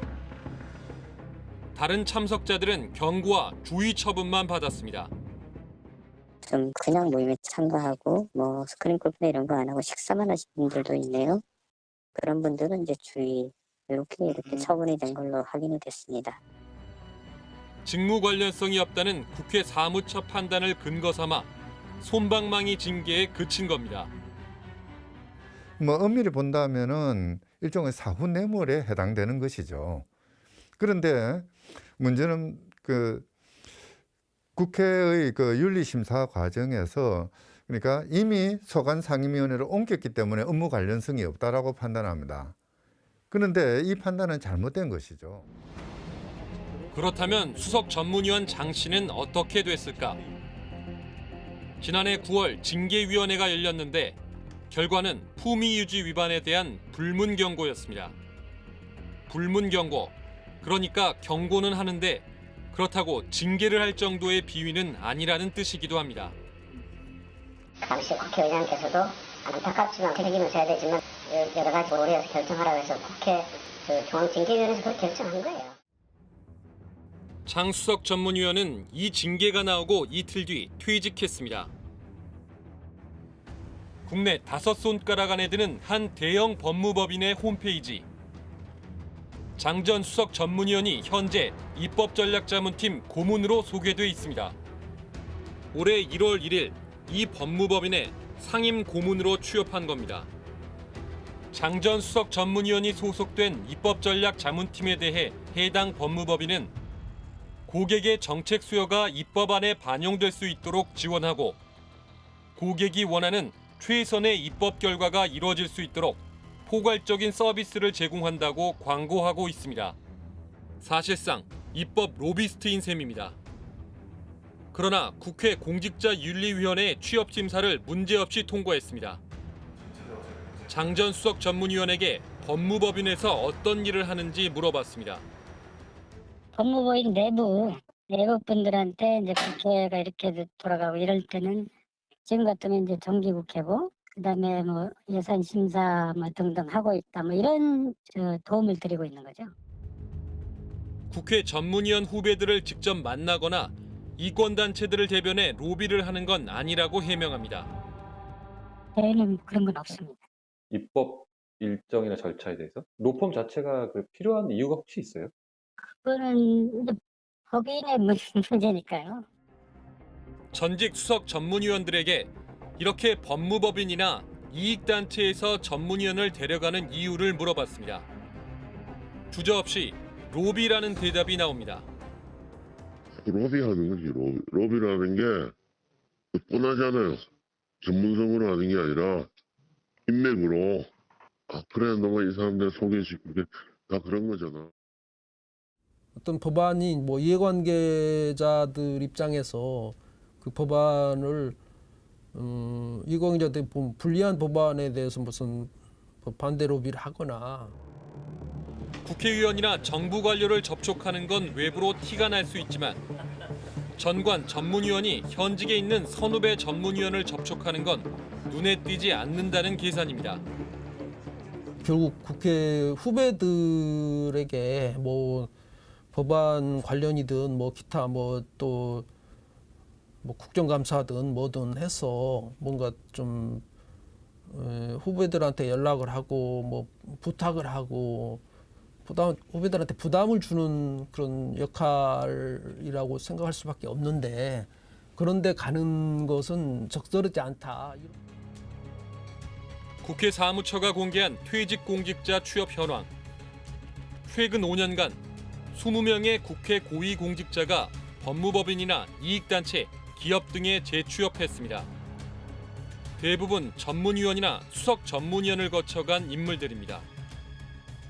다른 참석자들은 경고와 주의 처분만 받았습니다. 좀 그냥 모임에 참가하고 뭐 스크린 골프나 이런 거 안 하고 식사만 하신 분들도 있네요. 그런 분들은 이제 주의 이렇게 처분이 된 걸로 확인이 됐습니다. 직무 관련성이 없다는 국회 사무처 판단을 근거 삼아 솜방망이 징계에 그친 겁니다. 뭐 엄밀히 본다면은 일종의 사후 뇌물에 해당되는 것이죠. 그런데 문제는 그 국회의 그 윤리심사 과정에서 그러니까 이미 소관 상임위원회로 옮겼기 때문에 업무 관련성이 없다라고 판단합니다. 그런데 이 판단은 잘못된 것이죠. 그렇다면 수석 전문위원 장 씨는 어떻게 됐을까? 지난해 9월 징계위원회가 열렸는데 결과는 품위유지 위반에 대한 불문 경고였습니다. 불문 경고, 그러니까 경고는 하는데 그렇다고 징계를 할 정도의 비위는 아니라는 뜻이기도 합니다. 당시 국회의장께서도 안타깝지만 책임을 져야 되지만 여러 가지 고려해서 결정하라고 해서 국회 중앙징계위원회에서 그렇게 결정한 거예요. 장 수석 전문위원은 이 징계가 나오고 이틀 뒤 퇴직했습니다. 국내 5손가락 안에 드는 한 대형 법무법인의 홈페이지. 장 전 수석 전문위원이 현재 입법전략자문팀 고문으로 소개돼 있습니다. 올해 1월 1일 이 법무법인에 상임 고문으로 취업한 겁니다. 장 전 수석 전문위원이 소속된 입법전략자문팀에 대해 해당 법무법인은 고객의 정책 수요가 입법안에 반영될 수 있도록 지원하고 고객이 원하는 최선의 입법 결과가 이루어질 수 있도록 포괄적인 서비스를 제공한다고 광고하고 있습니다. 사실상 입법 로비스트인 셈입니다. 그러나 국회 공직자윤리위원회 취업심사를 문제없이 통과했습니다. 장 전 수석 전문위원에게 법무법인에서 어떤 일을 하는지 물어봤습니다. 법무부인 내부 분들한테 이제 국회가 이렇게 돌아가고 이럴 때는 지금 같으면 이제 정기국회고 그다음에 뭐 예산 심사 뭐 등등 하고 있다 뭐 이런 도움을 드리고 있는 거죠. 국회 전문위원 후배들을 직접 만나거나 이권단체들을 대변해 로비를 하는 건 아니라고 해명합니다. 저희는 그런 건 없습니다. 입법 일정이나 절차에 대해서 로펌 자체가 필요한 이유가 혹시 있어요? 그거는 이제 법인의 문제니까요. 전직 수석 전문위원들에게 이렇게 법무법인이나 이익단체에서 전문위원을 데려가는 이유를 물어봤습니다. 주저없이 로비라는 대답이 나옵니다. 로비하는 거지. 로비라는 게 뻔하잖아요. 전문성으로 하는 게 아니라 인맥으로 그래 너가 이 사람들 소개시키고 다 그런 거잖아. 어떤 법안이 뭐 이해관계자들 입장에서 그 법안을 이해관계자들 불리한 법안에 대해서 무슨 반대 로비를 하거나 국회의원이나 정부 관료를 접촉하는 건 외부로 티가 날 수 있지만 전관 전문위원이 현직에 있는 선후배 전문위원을 접촉하는 건 눈에 띄지 않는다는 계산입니다. 결국 국회 후배들에게 뭐 법안 관련이든 뭐 기타 뭐 또 뭐 국정감사든 뭐든 해서 뭔가 좀 후배들한테 연락을 하고 뭐 부탁을 하고 후배들한테 부담을 주는 그런 역할이라고 생각할 수밖에 없는데 그런데 가는 것은 적절하지 않다. 국회 사무처가 공개한 퇴직 공직자 취업 현황. 최근 5년간 20명의 국회 고위 공직자가 법무법인이나 이익단체, 기업 등에 재취업했습니다. 대부분 전문위원이나 수석 전문위원을 거쳐간 인물들입니다.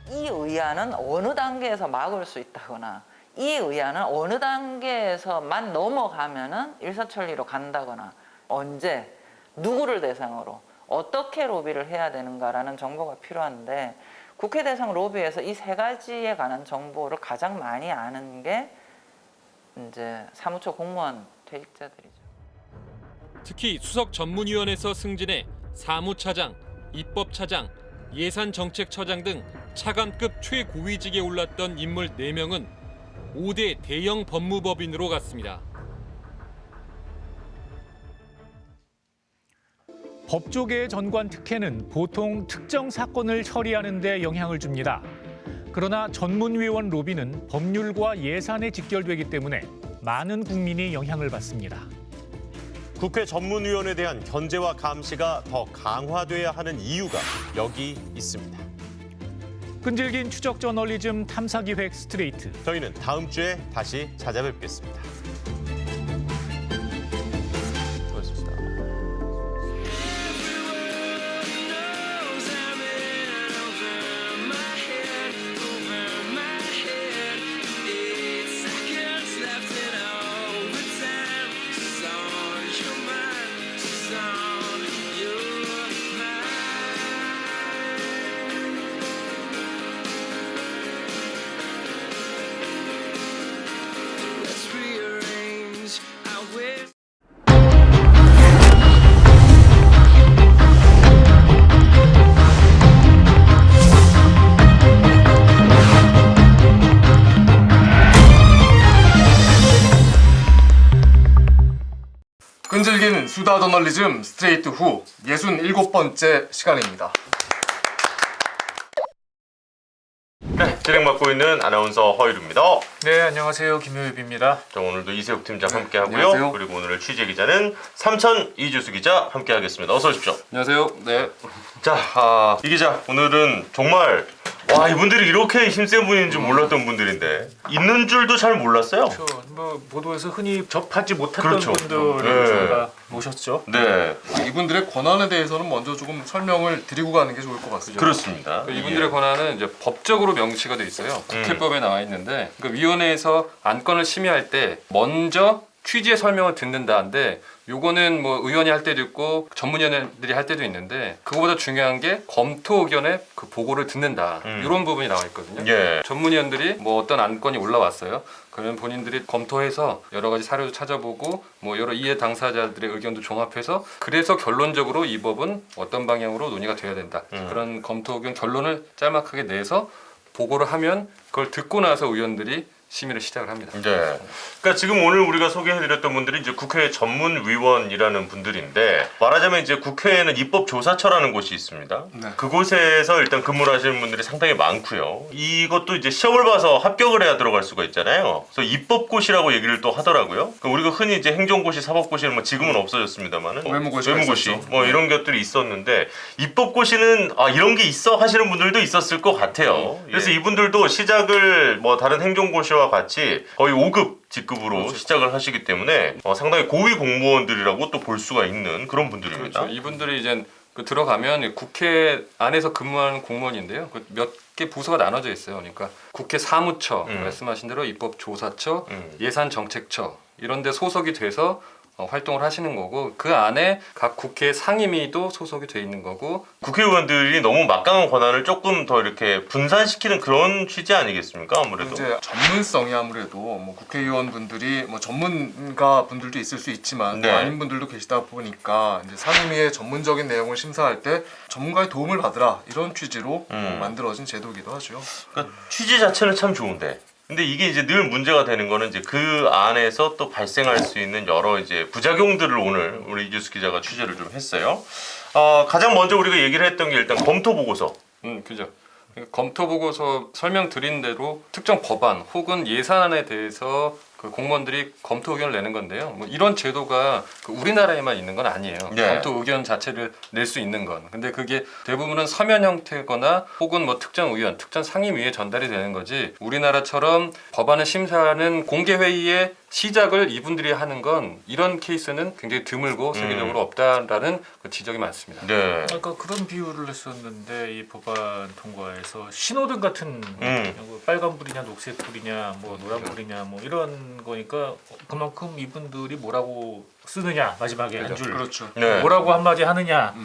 이 의안은 어느 단계에서 막을 수 있다거나 이 의안은 어느 단계에서만 넘어가면은 일사천리로 간다거나 언제 누구를 대상으로 어떻게 로비를 해야 되는가라는 정보가 필요한데 국회 대상 로비에서 이 세 가지에 관한 정보를 가장 많이 아는 게 이제 사무처 공무원 퇴직자들이죠. 특히 수석 전문위원회에서 승진해 사무차장, 입법차장, 예산정책처장 등 차관급 최고위직에 올랐던 인물 4명은 5대 대형 법무법인으로 갔습니다. 법조계의 전관 특혜는 보통 특정 사건을 처리하는 데 영향을 줍니다. 그러나 전문위원 로비는 법률과 예산에 직결되기 때문에 많은 국민이 영향을 받습니다. 국회 전문위원에 대한 견제와 감시가 더 강화돼야 하는 이유가 여기 있습니다. 끈질긴 추적 저널리즘 탐사기획 스트레이트. 저희는 다음 주에 다시 찾아뵙겠습니다. 수고하셨습니다. 끈질긴 수다 저널리즘 스트레이트 후 67번째 시간입니다. 네, 진행 맡고 있는 아나운서 허일우입니다. 네, 안녕하세요. 김효입입니다. 자, 오늘도 이세욱 팀장 함께 하고요. 안녕하세요. 그리고 오늘의 취재 기자는 삼천 이주수 기자 함께 하겠습니다. 어서 오십시오. 안녕하세요. 네. 자, 이 기자 오늘은 정말 와, 이분들이 이렇게 힘센 분인 줄 몰랐던 분들인데 있는 줄도 잘 몰랐어요. 그렇죠. 뭐 보도에서 흔히 접하지 못했던 그렇죠. 분들을 네. 저희가 모셨죠. 네, 이분들의 권한에 대해서는 먼저 조금 설명을 드리고 가는 게 좋을 것 같습니다. 그렇습니다. 이분들의 권한은 이제 법적으로 명시가 돼 있어요. 국회법에 나와 있는데 그 위원회에서 안건을 심의할 때 먼저 취지의 설명을 듣는다는데 요거는 뭐 의원이 할 때도 있고 전문위원들이 할 때도 있는데 그거보다 중요한 게 검토 의견의 그 보고를 듣는다 이런 부분이 나와 있거든요. 예. 전문위원들이 뭐 어떤 안건이 올라왔어요. 그러면 본인들이 검토해서 여러 가지 사료도 찾아보고 뭐 여러 이해 당사자들의 의견도 종합해서 그래서 결론적으로 이 법은 어떤 방향으로 논의가 돼야 된다. 그런 검토 의견 결론을 짤막하게 내서 보고를 하면 그걸 듣고 나서 의원들이 심의를 시작을 합니다. 네. 그러니까 지금 오늘 우리가 소개해드렸던 분들이 이제 국회 전문위원이라는 분들인데 말하자면 이제 국회에는 입법조사처라는 곳이 있습니다. 네. 그곳에서 일단 근무를 하시는 분들이 상당히 많고요. 이것도 이제 시험을 봐서 합격을 해야 들어갈 수가 있잖아요. 그래서 입법고시라고 얘기를 또 하더라고요. 그러니까 우리가 흔히 이제 행정고시, 사법고시는 뭐 지금은 없어졌습니다만은 외무고시 뭐 이런 것들이 있었는데 입법고시는 아 이런 게 있어 하시는 분들도 있었을 것 같아요. 그래서 이분들도 시작을 뭐 다른 행정고시와 같이 거의 5급 직급으로 그렇죠. 시작을 하시기 때문에 상당히 고위 공무원들이라고 또 볼 수가 있는 그런 분들입니다. 그렇죠. 이분들이 이제 그 들어가면 국회 안에서 근무하는 공무원인데요. 그 몇 개 부서가 나눠져 있어요. 그러니까 국회 사무처, 말씀하신 대로 입법조사처, 예산정책처 이런 데 소속이 돼서 활동을 하시는 거고 그 안에 각 국회 상임위도 소속이 돼 있는 거고 국회의원들이 너무 막강한 권한을 조금 더 이렇게 분산시키는 그런 취지 아니겠습니까? 아무래도 이제 전문성이 아무래도 뭐 국회의원분들이 뭐 전문가 분들도 있을 수 있지만 네. 아닌 분들도 계시다 보니까 이제 상임위의 전문적인 내용을 심사할 때 전문가의 도움을 받으라 이런 취지로 만들어진 제도이기도 하죠. 그러니까 취지 자체는 참 좋은데. 근데 이게 이제 늘 문제가 되는 거는 이제 그 안에서 또 발생할 수 있는 여러 이제 부작용들을 오늘 우리 이주수 기자가 취재를 좀 했어요. 가장 먼저 우리가 얘기를 했던 게 일단 검토 보고서. 그죠. 검토 보고서 설명드린 대로 특정 법안 혹은 예산안에 대해서 그 공무원들이 검토 의견을 내는 건데요. 뭐 이런 제도가 그 우리나라에만 있는 건 아니에요. 네. 검토 의견 자체를 낼 수 있는 건. 근데 그게 대부분은 서면 형태거나 혹은 뭐 특정 의원, 특정 상임위에 전달이 되는 거지. 우리나라처럼 법안을 심사하는 공개 회의에 시작을 이분들이 하는 건 이런 케이스는 굉장히 드물고 세계적으로 없다라는 그 지적이 많습니다. 네. 아까 그런 비유를 했었는데 이 법안 통과에서 신호등 같은 뭐 빨간불이냐 녹색불이냐 뭐 노란불이냐 뭐 이런 거니까 그만큼 이분들이 뭐라고 쓰느냐 마지막에 한 줄 그렇죠. 네. 뭐라고 한마디 하느냐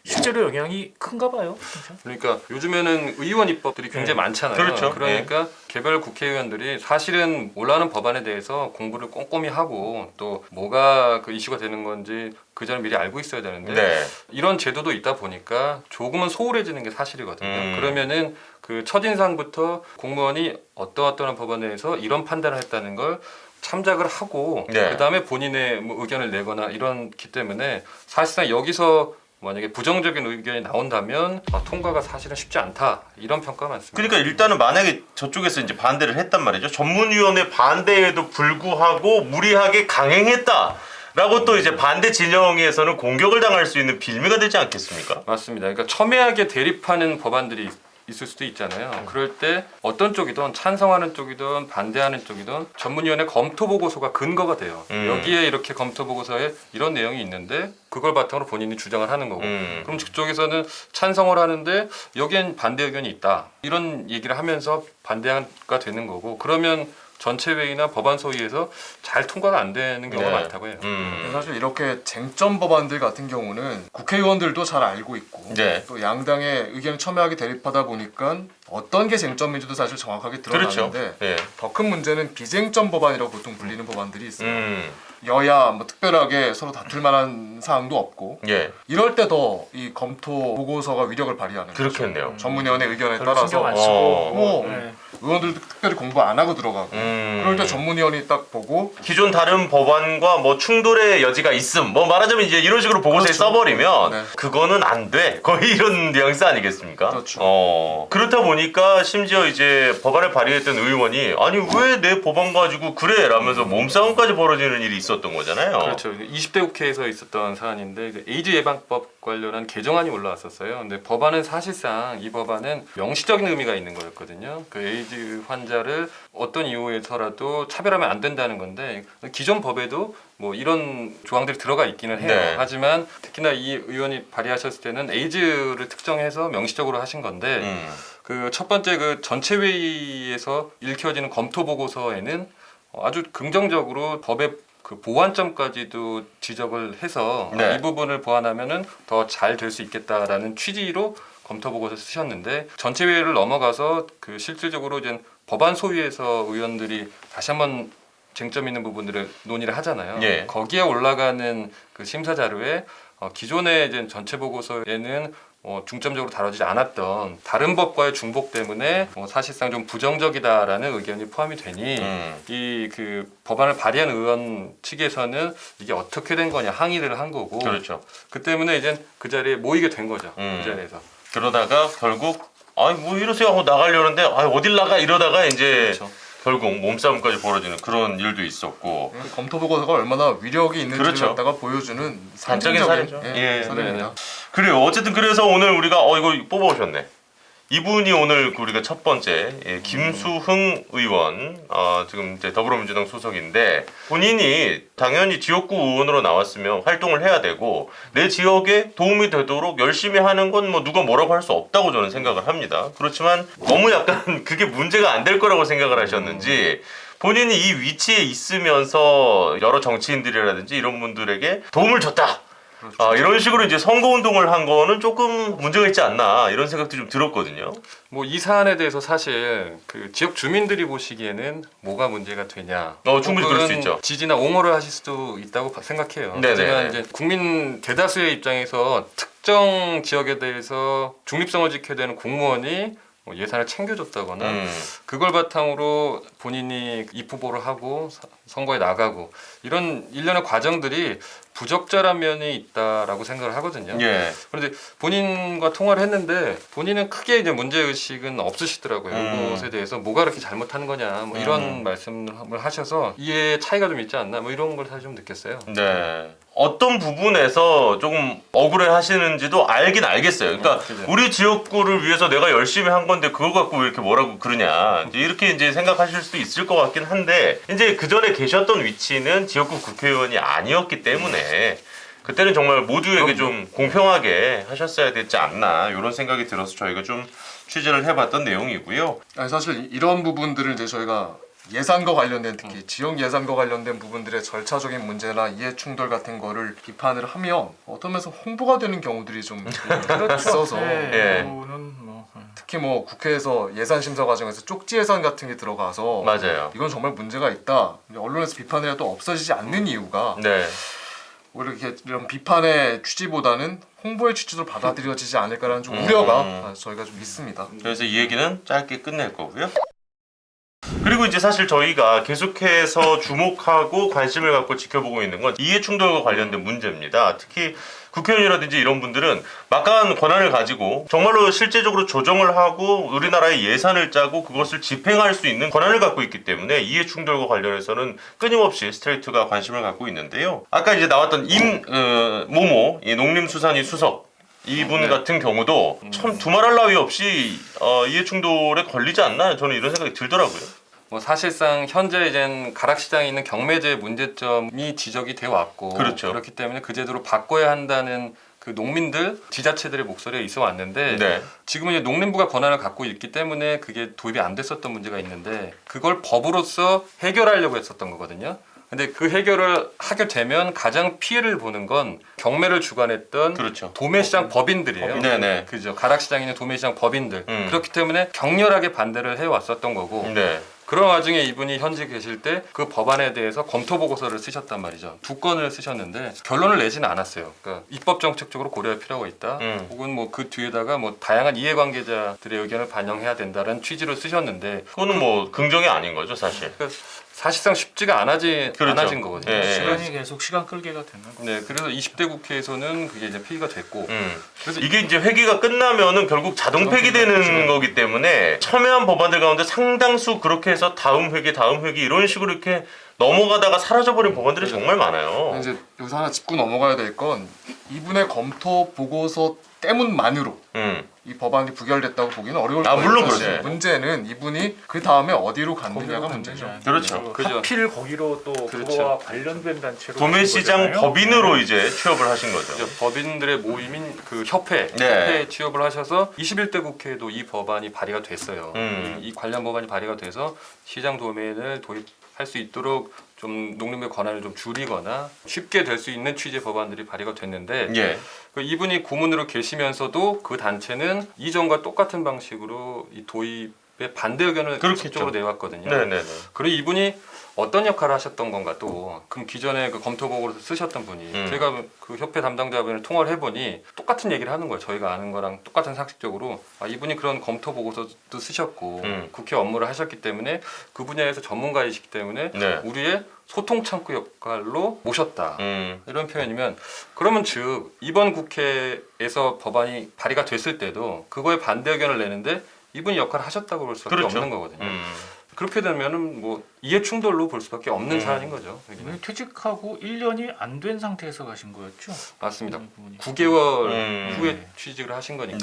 실제로 영향이 큰가 봐요. 진짜? 그러니까 요즘에는 의원 입법들이 굉장히 많잖아요. 그렇죠. 그러니까 개별 국회의원들이 사실은 올라오는 법안에 대해서 공부를 꼼꼼히 하고 또 뭐가 그 이슈가 되는 건지 그 전에 미리 알고 있어야 되는데 네. 이런 제도도 있다 보니까 조금은 소홀해지는 게 사실이거든요. 그러면은 그 첫인상부터 공무원이 어떠한 법안에 대해서 이런 판단을 했다는 걸 참작을 하고 네. 그다음에 본인의 뭐 의견을 내거나 이런기 때문에 사실상 여기서 만약에 부정적인 의견이 나온다면 통과가 사실은 쉽지 않다 이런 평가가 많습니다. 그러니까 일단은 만약에 저쪽에서 이제 반대를 했단 말이죠. 전문위원회 반대에도 불구하고 무리하게 강행했다라고 또 이제 반대 진영에서는 공격을 당할 수 있는 빌미가 되지 않겠습니까? 맞습니다. 그러니까 첨예하게 대립하는 법안들이 있을 수도 있잖아요. 그럴 때 어떤 쪽이든 찬성하는 쪽이든 반대하는 쪽이든 전문위원회 검토 보고서가 근거가 돼요. 여기에 이렇게 검토 보고서에 이런 내용이 있는데 그걸 바탕으로 본인이 주장을 하는 거고 그럼 그쪽에서는 찬성을 하는데 여기엔 반대 의견이 있다. 이런 얘기를 하면서 반대가 되는 거고 그러면 전체 회의나 법안 소위에서 잘 통과가 안 되는 경우가 많다고 해요. 사실 이렇게 쟁점 법안들 같은 경우는 국회의원들도 잘 알고 있고 또 양당의 의견이 첨예하게 대립하다 보니까 어떤 게 쟁점인지도 사실 정확하게 드러나는데 더 큰 문제는 비쟁점 법안이라고 보통 불리는 법안들이 있어요. 여야 뭐 특별하게 서로 다툴 만한 사항도 없고 이럴 때 더 이 검토 보고서가 위력을 발휘하는 그렇겠네요. 거죠. 전문위원회 의견에 별로 따라서 신경 안 쓰고. 의원들도 특별히 공부 안 하고 들어가고 그럴 때 전문위원이 딱 보고 기존 다른 법안과 뭐 충돌의 여지가 있음 뭐 말하자면 이제 이런 식으로 보고서에 써버리면 그거는 안 돼. 거의 이런 뉘앙스 아니겠습니까? 그렇죠. 그렇다 보니까 심지어 이제 법안을 발의했던 의원이 아니 왜 내 법안 가지고 그래 라면서 몸싸움까지 벌어지는 일이 있었던 거잖아요. 그렇죠. 20대 국회에서 있었던 사안인데 에이즈 예방법 관련한 개정안이 올라왔었어요. 근데 법안은 사실상 이 법안은 명시적인 의미가 있는 거였거든요. 그 에이즈 환자를 어떤 이유에서라도 차별하면 안 된다는 건데 기존 법에도 뭐 이런 조항들이 들어가 있기는 해요. 하지만 특히나 이 의원이 발의하셨을 때는 에이즈를 특정해서 명시적으로 하신 건데 그 첫 번째 그 전체 회의에서 읽혀지는 검토 보고서에는 아주 긍정적으로 법의 그 보완점까지도 지적을 해서 이 부분을 보완하면은 더 잘 될 수 있겠다라는 취지로 검토 보고서 쓰셨는데 전체 회의를 넘어가서 그 실질적으로 이제 법안 소위에서 의원들이 다시 한번 쟁점 있는 부분들을 논의를 하잖아요. 거기에 올라가는 그 심사 자료에 기존의 이제 전체 보고서에는 중점적으로 다뤄지지 않았던 다른 법과의 중복 때문에 사실상 좀 부정적이다라는 의견이 포함이 되니 이 그 법안을 발의한 의원 측에서는 이게 어떻게 된 거냐 항의를 한 거고 그 때문에 이제 그 자리에 모이게 된 거죠. 그 자리에서. 그러다가 결국 아니 뭐 이러세요 하고 나가려는데 아 어딜 나가 이러다가 이제 결국 몸싸움까지 벌어지는 그런 일도 있었고 검토 보고서가 얼마나 위력이 있는지를 갖다가 보여주는 상징적인 사례입니다. 그래요. 어쨌든 그래서 오늘 우리가 이거 뽑아오셨네. 이분이 오늘 우리가 첫 번째 김수흥 의원 지금 이제 더불어민주당 소속인데 본인이 당연히 지역구 의원으로 나왔으면 활동을 해야 되고 내 지역에 도움이 되도록 열심히 하는 건 뭐 누가 뭐라고 할 수 없다고 저는 생각을 합니다. 그렇지만 너무 약간 그게 문제가 안 될 거라고 생각을 하셨는지 본인이 이 위치에 있으면서 여러 정치인들이라든지 이런 분들에게 도움을 줬다. 이런 식으로 이제 선거운동을 한 거는 조금 문제가 있지 않나 이런 생각도 좀 들었거든요. 뭐 이 사안에 대해서 사실 그 지역 주민들이 보시기에는 뭐가 문제가 되냐. 충분히 그럴 수 있죠. 지지나 옹호를 하실 수도 있다고 생각해요. 하지만 이제 국민 대다수의 입장에서 특정 지역에 대해서 중립성을 지켜야 되는 공무원이 예산을 챙겨줬다거나 그걸 바탕으로 본인이 입후보를 하고 선거에 나가고 이런 일련의 과정들이 부적절한 면이 있다라고 생각을 하거든요. 그런데 본인과 통화를 했는데 본인은 크게 이제 문제의식은 없으시더라고요. 이것에 대해서 뭐가 그렇게 잘못한 거냐 뭐 이런 말씀을 하셔서 이해 차이가 좀 있지 않나 뭐 이런 걸 사실 좀 느꼈어요. 네. 어떤 부분에서 조금 억울해 하시는지도 알긴 알겠어요. 그러니까 우리 지역구를 위해서 내가 열심히 한 건데 그걸 갖고 왜 이렇게 뭐라고 그러냐 이렇게 이제 생각하실 수도 있을 것 같긴 한데 이제 그 전에 계셨던 위치는 지역구 국회의원이 아니었기 때문에 그때는 정말 모두에게 좀 공평하게 하셨어야 되지 않나 이런 생각이 들어서 저희가 좀 취재를 해봤던 내용이고요. 아니, 사실 이런 부분들을 이제 저희가 예산과 관련된 특히 지역 예산과 관련된 부분들의 절차적인 문제나 이해 충돌 같은 거를 비판을 하면 어떤 면에서 홍보가 되는 경우들이 좀 있어서 특히 뭐 국회에서 예산 심사 과정에서 쪽지 예산 같은 게 들어가서 맞아요. 이건 정말 문제가 있다. 언론에서 비판을 해도 없어지지 않는 이유가 오히려 이렇게 이런 비판의 취지보다는 홍보의 취지로 받아들여지지 않을까라는 좀 우려가 저희가 좀 있습니다. 그래서 이 얘기는 짧게 끝낼 거고요. 그리고 이제 사실 저희가 계속해서 주목하고 관심을 갖고 지켜보고 있는 건 이해충돌과 관련된 문제입니다. 특히 국회의원이라든지 이런 분들은 막강한 권한을 가지고 정말로 실제적으로 조정을 하고 우리나라의 예산을 짜고 그것을 집행할 수 있는 권한을 갖고 있기 때문에 이해충돌과 관련해서는 끊임없이 스트레이트가 관심을 갖고 있는데요. 아까 이제 나왔던 모모 이 농림수산위 수석 이분 같은 경우도 참 두말할 나위 없이 이해충돌에 걸리지 않나 저는 이런 생각이 들더라고요. 뭐 사실상 현재 이젠 가락시장에 있는 경매제 문제점이 지적이 되어 왔고 그렇죠. 그렇기 때문에 그 제도를 바꿔야 한다는 그 농민들, 지자체들의 목소리가 있어 왔는데 지금은 이제 농림부가 권한을 갖고 있기 때문에 그게 도입이 안 됐었던 문제가 있는데 그걸 법으로서 해결하려고 했었던 거거든요. 근데 그 해결을 하게 되면 가장 피해를 보는 건 경매를 주관했던 도매시장 법인들이에요. 그죠. 가락시장에 있는 도매시장 법인들. 그렇기 때문에 격렬하게 반대를 해왔었던 거고 그런 와중에 이분이 현직에 계실 때 그 법안에 대해서 검토 보고서를 쓰셨단 말이죠. 2건을 쓰셨는데 결론을 내지는 않았어요. 그러니까 입법 정책적으로 고려할 필요가 있다. 혹은 뭐 그 뒤에다가 뭐 다양한 이해관계자들의 의견을 반영해야 된다는 취지로 쓰셨는데 그거는 뭐 긍정이 아닌 거죠, 사실. 그러니까 사실상 쉽지가 않아진 거거든요. 시간이 계속 시간 끌기가 되는 거죠. 네, 그래서 20대 국회에서는 그게 이제 폐기가 됐고 그래서 이게 이제 회기가 끝나면은 결국 자동 폐기되는 거기 때문에 첨예한 법안들 가운데 상당수 그렇게 해서 다음 회기 이런 식으로 이렇게 넘어가다가 사라져버린 법안들이 정말 많아요. 이제 여기서 하나 짚고 넘어가야 될 건 이분의 검토 보고서 때문만으로 이 법안이 부결됐다고 보기는 어려울 거예요. 물론 사실. 그렇죠. 문제는 이분이 그 다음에 어디로 갔느냐가 문제죠. 그렇죠. 하필 거기로 또 그거와 관련된 단체로 도매시장 법인으로 이제 취업을 하신 거죠. 법인들의 모임인 그 협회에 취업을 하셔서 21대 국회에도 이 법안이 발의가 됐어요. 이 관련 법안이 발의가 돼서 시장 도매인을 도입할 수 있도록 좀 농림부의 권한을 좀 줄이거나 쉽게 될 수 있는 취지의 법안들이 발의가 됐는데 이분이 고문으로 계시면서도 그 단체는 이전과 똑같은 방식으로 이 도입에 반대 의견을 적극적으로 내왔거든요. 그리고 이분이 어떤 역할을 하셨던 건가 또 그럼 기존에 그 검토 보고를 쓰셨던 분이 제가 그 협회 담당자분을 통화를 해보니 똑같은 얘기를 하는 거예요. 저희가 아는 거랑 똑같은 상식적으로 이분이 그런 검토 보고서도 쓰셨고 국회 업무를 하셨기 때문에 그 분야에서 전문가이시기 때문에 우리의 소통 창구 역할로 모셨다. 이런 표현이면 그러면 즉 이번 국회에서 법안이 발의가 됐을 때도 그거에 반대 의견을 내는데 이분이 역할을 하셨다고 볼 수밖에 없는 거거든요. 그렇게 되면은 뭐 이해 충돌로 볼 수밖에 없는 사안인 거죠. 여기는. 퇴직하고 1년이 안 된 상태에서 가신 거였죠? 맞습니다. 9개월 후에 취직을 하신 거니까.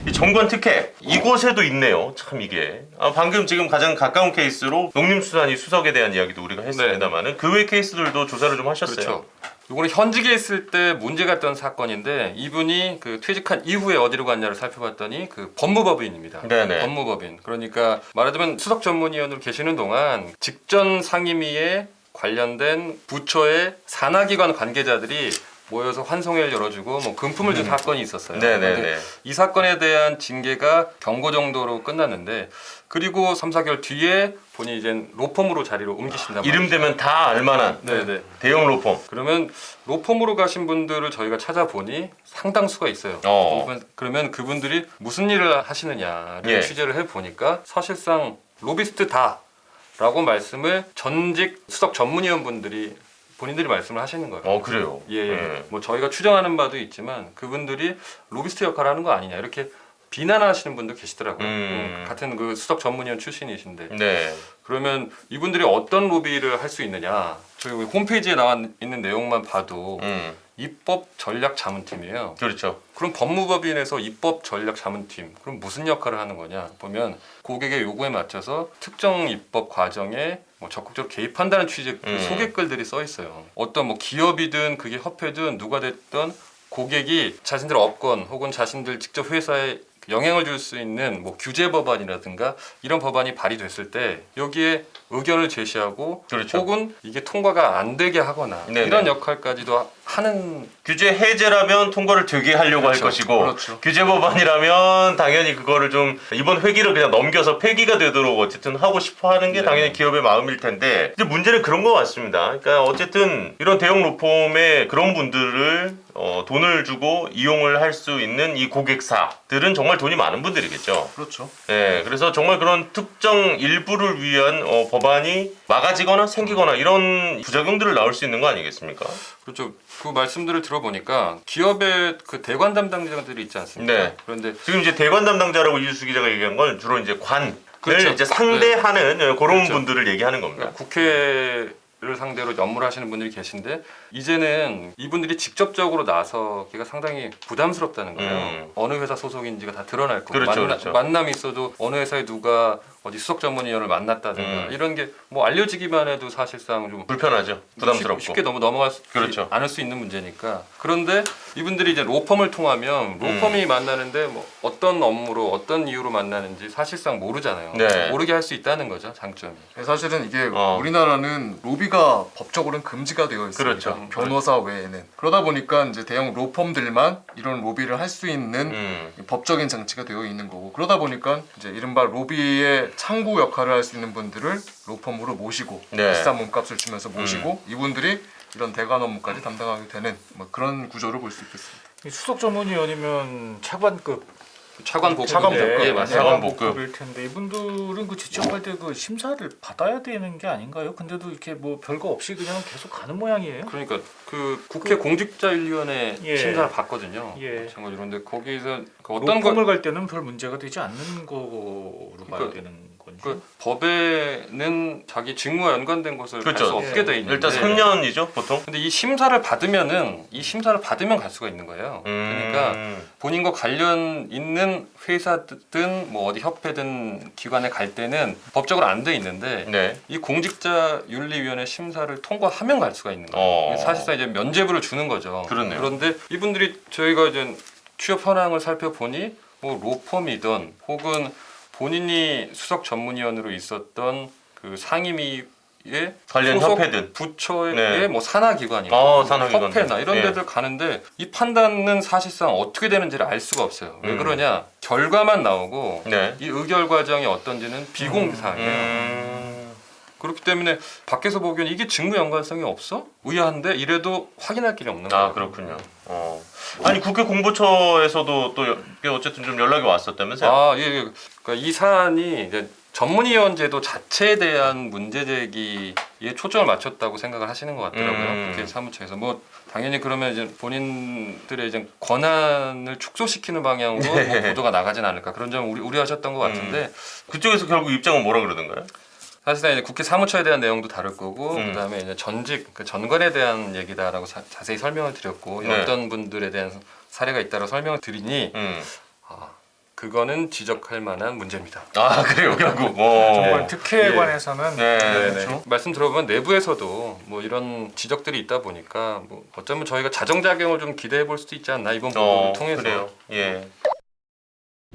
이 정관 특혜 이곳에도 있네요. 참 이게 방금 지금 가장 가까운 케이스로 농림수산위 수석에 대한 이야기도 우리가 했습니다만은 그 외 케이스들도 조사를 좀 하셨어요. 그렇죠. 이거는 현직에 있을 때 문제가 됐던 사건인데 이분이 그 퇴직한 이후에 어디로 갔냐를 살펴봤더니 그 법무법인입니다. 법무법인. 그러니까 말하자면 수석 전문위원으로 계시는 동안 직전 상임위에 관련된 부처의 산하기관 관계자들이 모여서 환송회를 열어주고 뭐 금품을 준 사건이 있었어요. 이 사건에 대한 징계가 경고 정도로 끝났는데 그리고 3, 4개월 뒤에 본인이 이제 로펌으로 자리로 옮기신단 말이죠. 이름 되면 다 알만한 대형 로펌. 그러면 로펌으로 가신 분들을 저희가 찾아보니 상당수가 있어요. 그러면 그분들이 무슨 일을 하시느냐를 취재를 해보니까 사실상 로비스트다라고 말씀을 전직 수석 전문위원분들이 본인들이 말씀을 하시는 거예요. 그래요? 뭐 저희가 추정하는 바도 있지만 그분들이 로비스트 역할을 하는 거 아니냐 이렇게 비난하시는 분도 계시더라고요. 같은 그 수석 전문위원 출신이신데. 네. 그러면 이분들이 어떤 로비를 할 수 있느냐? 저희 홈페이지에 나와 있는 내용만 봐도 입법 전략 자문팀이에요. 그렇죠. 그럼 법무법인에서 입법 전략 자문팀 그럼 무슨 역할을 하는 거냐 보면 고객의 요구에 맞춰서 특정 입법 과정에 뭐 적극적으로 개입한다는 취지의 소개글들이 써 있어요. 어떤 뭐 기업이든 그게 협회든 누가 됐든 고객이 자신들 업권 혹은 자신들 직접 회사에 영향을 줄 수 있는 뭐 규제 법안이라든가 이런 법안이 발의됐을 때 여기에 의견을 제시하고 그렇죠. 혹은 이게 통과가 안 되게 하거나 네네. 이런 역할까지도 하는 규제 해제라면 통과를 되게 하려고 할 그렇죠. 것이고 그렇죠. 규제 법안이라면 당연히 그거를 좀 이번 회기를 그냥 넘겨서 폐기가 되도록 어쨌든 하고 싶어 하는 게 네. 당연히 기업의 마음일 텐데 이제 문제는 그런 것 같습니다. 그러니까 어쨌든 이런 대형 로펌의 그런 분들을 돈을 주고 이용을 할 수 있는 이 고객사들은 정말 돈이 많은 분들이겠죠. 그렇죠. 네, 그래서 정말 그런 특정 일부를 위한 법안이 막아지거나 생기거나 이런 부작용들을 나올 수 있는 거 아니겠습니까? 그렇죠. 그 말씀들을 들어보니까 기업의 그 대관 담당자들이 있지 않습니까? 네. 그런데 지금 이제 대관 담당자라고 이주수 기자가 얘기한 건 주로 이제 관을 그렇죠. 이제 상대하는 그런 그렇죠. 분들을 얘기하는 겁니다. 국회를 상대로 업무를 하시는 분들이 계신데 이제는 이분들이 직접적으로 나서기가 상당히 부담스럽다는 거예요. 어느 회사 소속인지가 다 드러날 거고 그렇죠, 그렇죠. 만남이 있어도 어느 회사에 누가 어디 수석 전문위원을 만났다든가 이런 게 뭐 알려지기만 해도 사실상 좀 불편하죠. 부담스럽고 쉽게 너무 넘어갈 수 그렇죠. 않을 수 있는 문제니까. 그런데 이분들이 이제 로펌을 통하면 로펌이 만나는데 뭐 어떤 업무로 어떤 이유로 만나는지 사실상 모르잖아요. 네. 모르게 할 수 있다는 거죠, 장점이. 사실은 이게 우리나라는 로비가 법적으로는 금지가 되어 있습니다. 그렇죠. 변호사 외에는. 그러다 보니까 이제 대형 로펌들만 이런 로비를 할 수 있는 법적인 장치가 되어 있는 거고 그러다 보니까 이제 이른바 로비의 창구 역할을 할 수 있는 분들을 로펌으로 모시고 네. 비싼 몸값을 주면서 모시고 이분들이 이런 대관 업무까지 담당하게 되는 뭐 그런 구조를 볼 수 있겠습니다. 수석 전문위원이면 차관급 차관복급. 차관복급. 예, 맞습니다. 차관복급일 텐데 이분들은 그 지적할 때 그 심사를 받아야 되는 게 아닌가요? 근데도 이렇게 뭐 별거 없이 그냥 계속 가는 모양이에요. 그러니까 그 국회 공직자윤리위원회 예. 심사를 받거든요. 예. 그런데 거기서 그 어떤 로펌을 갈 때는 별 문제가 되지 않는 거로 봐야 되는 건지. 그 법에는 자기 직무와 연관된 것을 갈 그렇죠. 수 없게 돼 있는데 일단 3년이죠, 보통. 근데 이 심사를 받으면 갈 수가 있는 거예요. 그러니까 본인과 관련 있는 회사든 뭐 어디 협회든 기관에 갈 때는 법적으로 안 돼 있는데 네. 이 공직자윤리위원회 심사를 통과하면 갈 수가 있는 거예요. 사실상 이제 면죄부를 주는 거죠. 그렇네요. 그런데 이분들이 저희가 이제 취업 현황을 살펴보니 뭐 로펌이든 혹은 본인이 수석 전문위원으로 있었던 그 상임위의 관련 소속 협회든. 부처의 네. 뭐 산하기관이나 산하기관. 협회나 이런 네. 데들 가는데 이 판단은 사실상 어떻게 되는지를 알 수가 없어요. 왜 음. 그러냐? 결과만 나오고 네. 이 의결 과정이 어떤지는 비공개사항이에요. 그렇기 때문에 밖에서 보기엔 이게 직무 연관성이 없어? 의아한데 이래도 확인할 길이 없는 거예요. 아, 그렇군요. 아니 국회 공보처에서도 또 어쨌든 좀 연락이 왔었다면서요? 아, 예. 그러니까 이 사안이 이제 전문위원 제도 자체에 대한 문제 제기에 초점을 맞췄다고 생각을 하시는 것 같더라고요. 국회 사무처에서 뭐 당연히 그러면 이제 본인들의 이제 권한을 축소시키는 방향으로 네. 뭐 보도가 나가진 않을까 그런 점을 우려하셨던 것 같은데 그쪽에서 결국 입장은 뭐라 그러던가요? 사실상 이제 국회 사무처에 대한 내용도 다룰 거고 그다음에 이제 전직 그 전관에 대한 얘기다라고 자세히 설명을 드렸고 네. 어떤 분들에 대한 사례가 있다고 설명을 드리니 그거는 지적할 만한 문제입니다. 아, 그래요, 결국. 정말 특혜에 관해서는 그렇죠. 말씀 들어보면 내부에서도 뭐 이런 지적들이 있다 보니까 뭐 어쩌면 저희가 자정작용을 좀 기대해 볼 수도 있지 않나 이번 보도를 통해서. 그래요. 예.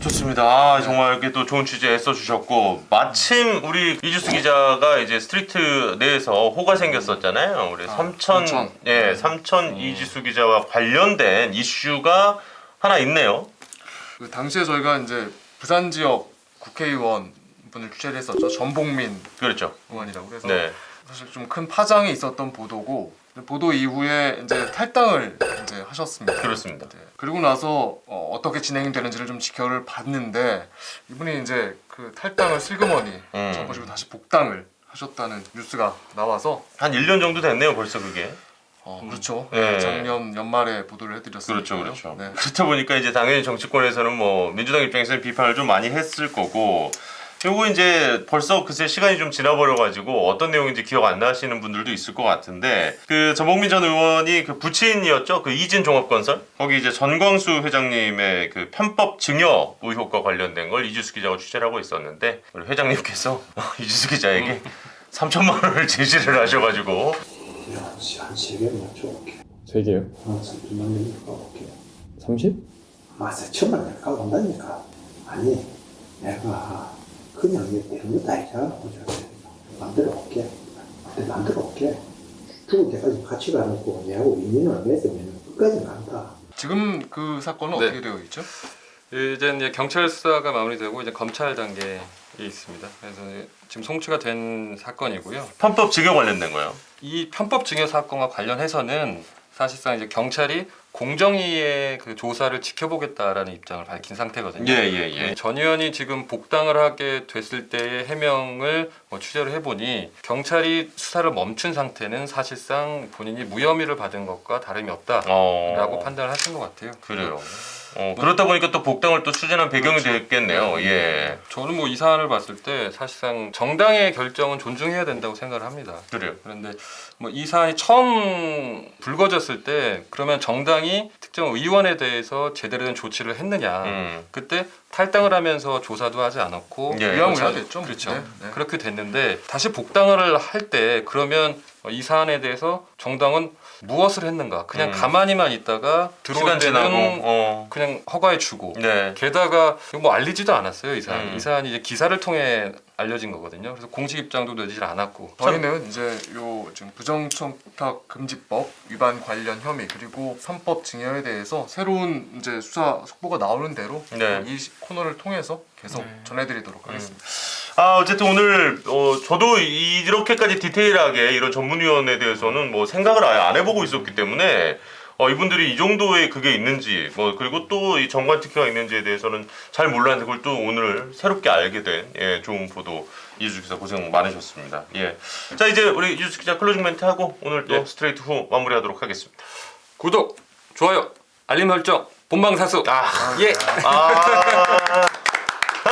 좋습니다. 아, 정말 이렇게 또 좋은 취재 애써 주셨고 마침 우리 이주수 기자가 이제 스트리트 내에서 호가 생겼었잖아요. 우리 삼천 이주수 기자와 관련된 이슈가 하나 있네요. 그 당시에 저희가 이제 부산 지역 국회의원 분을 취재를 했었죠. 전복민 그렇죠. 의원이라고 그래서 네. 사실 좀 큰 파장이 있었던 보도고 보도 이후에 이제 탈당을 이제 하셨습니다. 그렇습니다. 그리고 나서 어떻게 진행되는지를 좀 지켜를 봤는데 이분이 이제 그 탈당을 슬그머니 접으시고 다시 복당을 하셨다는 뉴스가 나와서 한 1년 정도 됐네요, 벌써 그게. 그렇죠. 예. 작년 연말에 보도를 해드렸습니다. 그렇죠. 네. 그렇다 보니까 이제 당연히 정치권에서는 뭐 민주당 입장에서는 비판을 좀 많이 했을 거고. 요거 이제 벌써 글쎄 시간이 좀 지나버려가지고 어떤 내용인지 기억 안 나시는 분들도 있을 것 같은데 그 전복민 전 의원이 그 부친이었죠, 그 이진 종합건설 거기 이제 전광수 회장님의 그 편법 증여 의혹과 관련된 걸 이주수 기자가 취재를 하고 있었는데 우리 회장님께서 이주수 기자에게 3천만 원을 제시를 하셔가지고 한 3개를 맞춰볼게. 3개요? 3천만 원을 가볼게. 30? 4천만 원을 가본다니까. 아니, 내가 그냥 이게 되는 것도 아니잖아. 만들어 올게. 만들어 올게. 죽을 때까지 같이 가는 거 내하고 인연을 맺으면 끝까지 간다. 지금 그 사건은 어떻게 되어 있죠? 이제 경찰 수사가 마무리되고 이제 검찰 단계에 있습니다. 그래서 지금 송치가 된 사건이고요. 편법 증여 관련된 거예요. 이 편법 증여 사건과 관련해서는 사실상 이제 경찰이 공정위의 그 조사를 지켜보겠다라는 입장을 밝힌 상태거든요. 예. 전 의원이 지금 복당을 하게 됐을 때의 해명을 취재를 해보니 경찰이 수사를 멈춘 상태는 사실상 본인이 무혐의를 받은 것과 다름이 없다라고 판단을 하신 것 같아요. 그래요. 그렇다 보니까 또 복당을 또 추진한 배경이 됐겠네요. 예. 저는 뭐 이 사안을 봤을 때 사실상 정당의 결정은 존중해야 된다고 생각을 합니다. 그래요. 그런데 뭐 이 사안이 처음 불거졌을 때 그러면 정당이 특정 의원에 대해서 제대로 된 조치를 했느냐. 그때 탈당을 하면서 조사도 하지 않았고 위험을 됐죠. 그렇죠. 네. 그렇게 됐는데 다시 복당을 할 때 그러면 이 사안에 대해서 정당은 무엇을 했는가? 그냥 가만히만 있다가 들어올 때는 그냥 허가해주고 게다가 뭐 알리지도 않았어요. 이 사안. 이 사안이 이제 기사를 통해 알려진 거거든요. 그래서 공식 입장도 내질 않았고 저희는 이제 요 지금 부정청탁 금지법 위반 관련 혐의 그리고 편법 증여에 대해서 새로운 이제 수사 속보가 나오는 대로 이 코너를 통해서 계속 전해드리도록 하겠습니다. 어쨌든 오늘 저도 이렇게까지 디테일하게 이런 전문위원에 대해서는 뭐 생각을 아예 안 해보고 있었기 때문에 이분들이 이 정도의 그게 있는지 그리고 또 이 정관 특혜가 있는지에 대해서는 잘 몰랐는데 그걸 또 오늘 새롭게 알게 된 좋은 보도 이주수 기자 고생 많으셨습니다. 예. 자 이제 우리 이주수 기자 클로징 멘트 하고 오늘 또 스트레이트 후 마무리하도록 하겠습니다. 구독, 좋아요, 알림 설정, 본방사수. 다음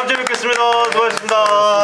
주에 뵙겠습니다. 수고하셨습니다.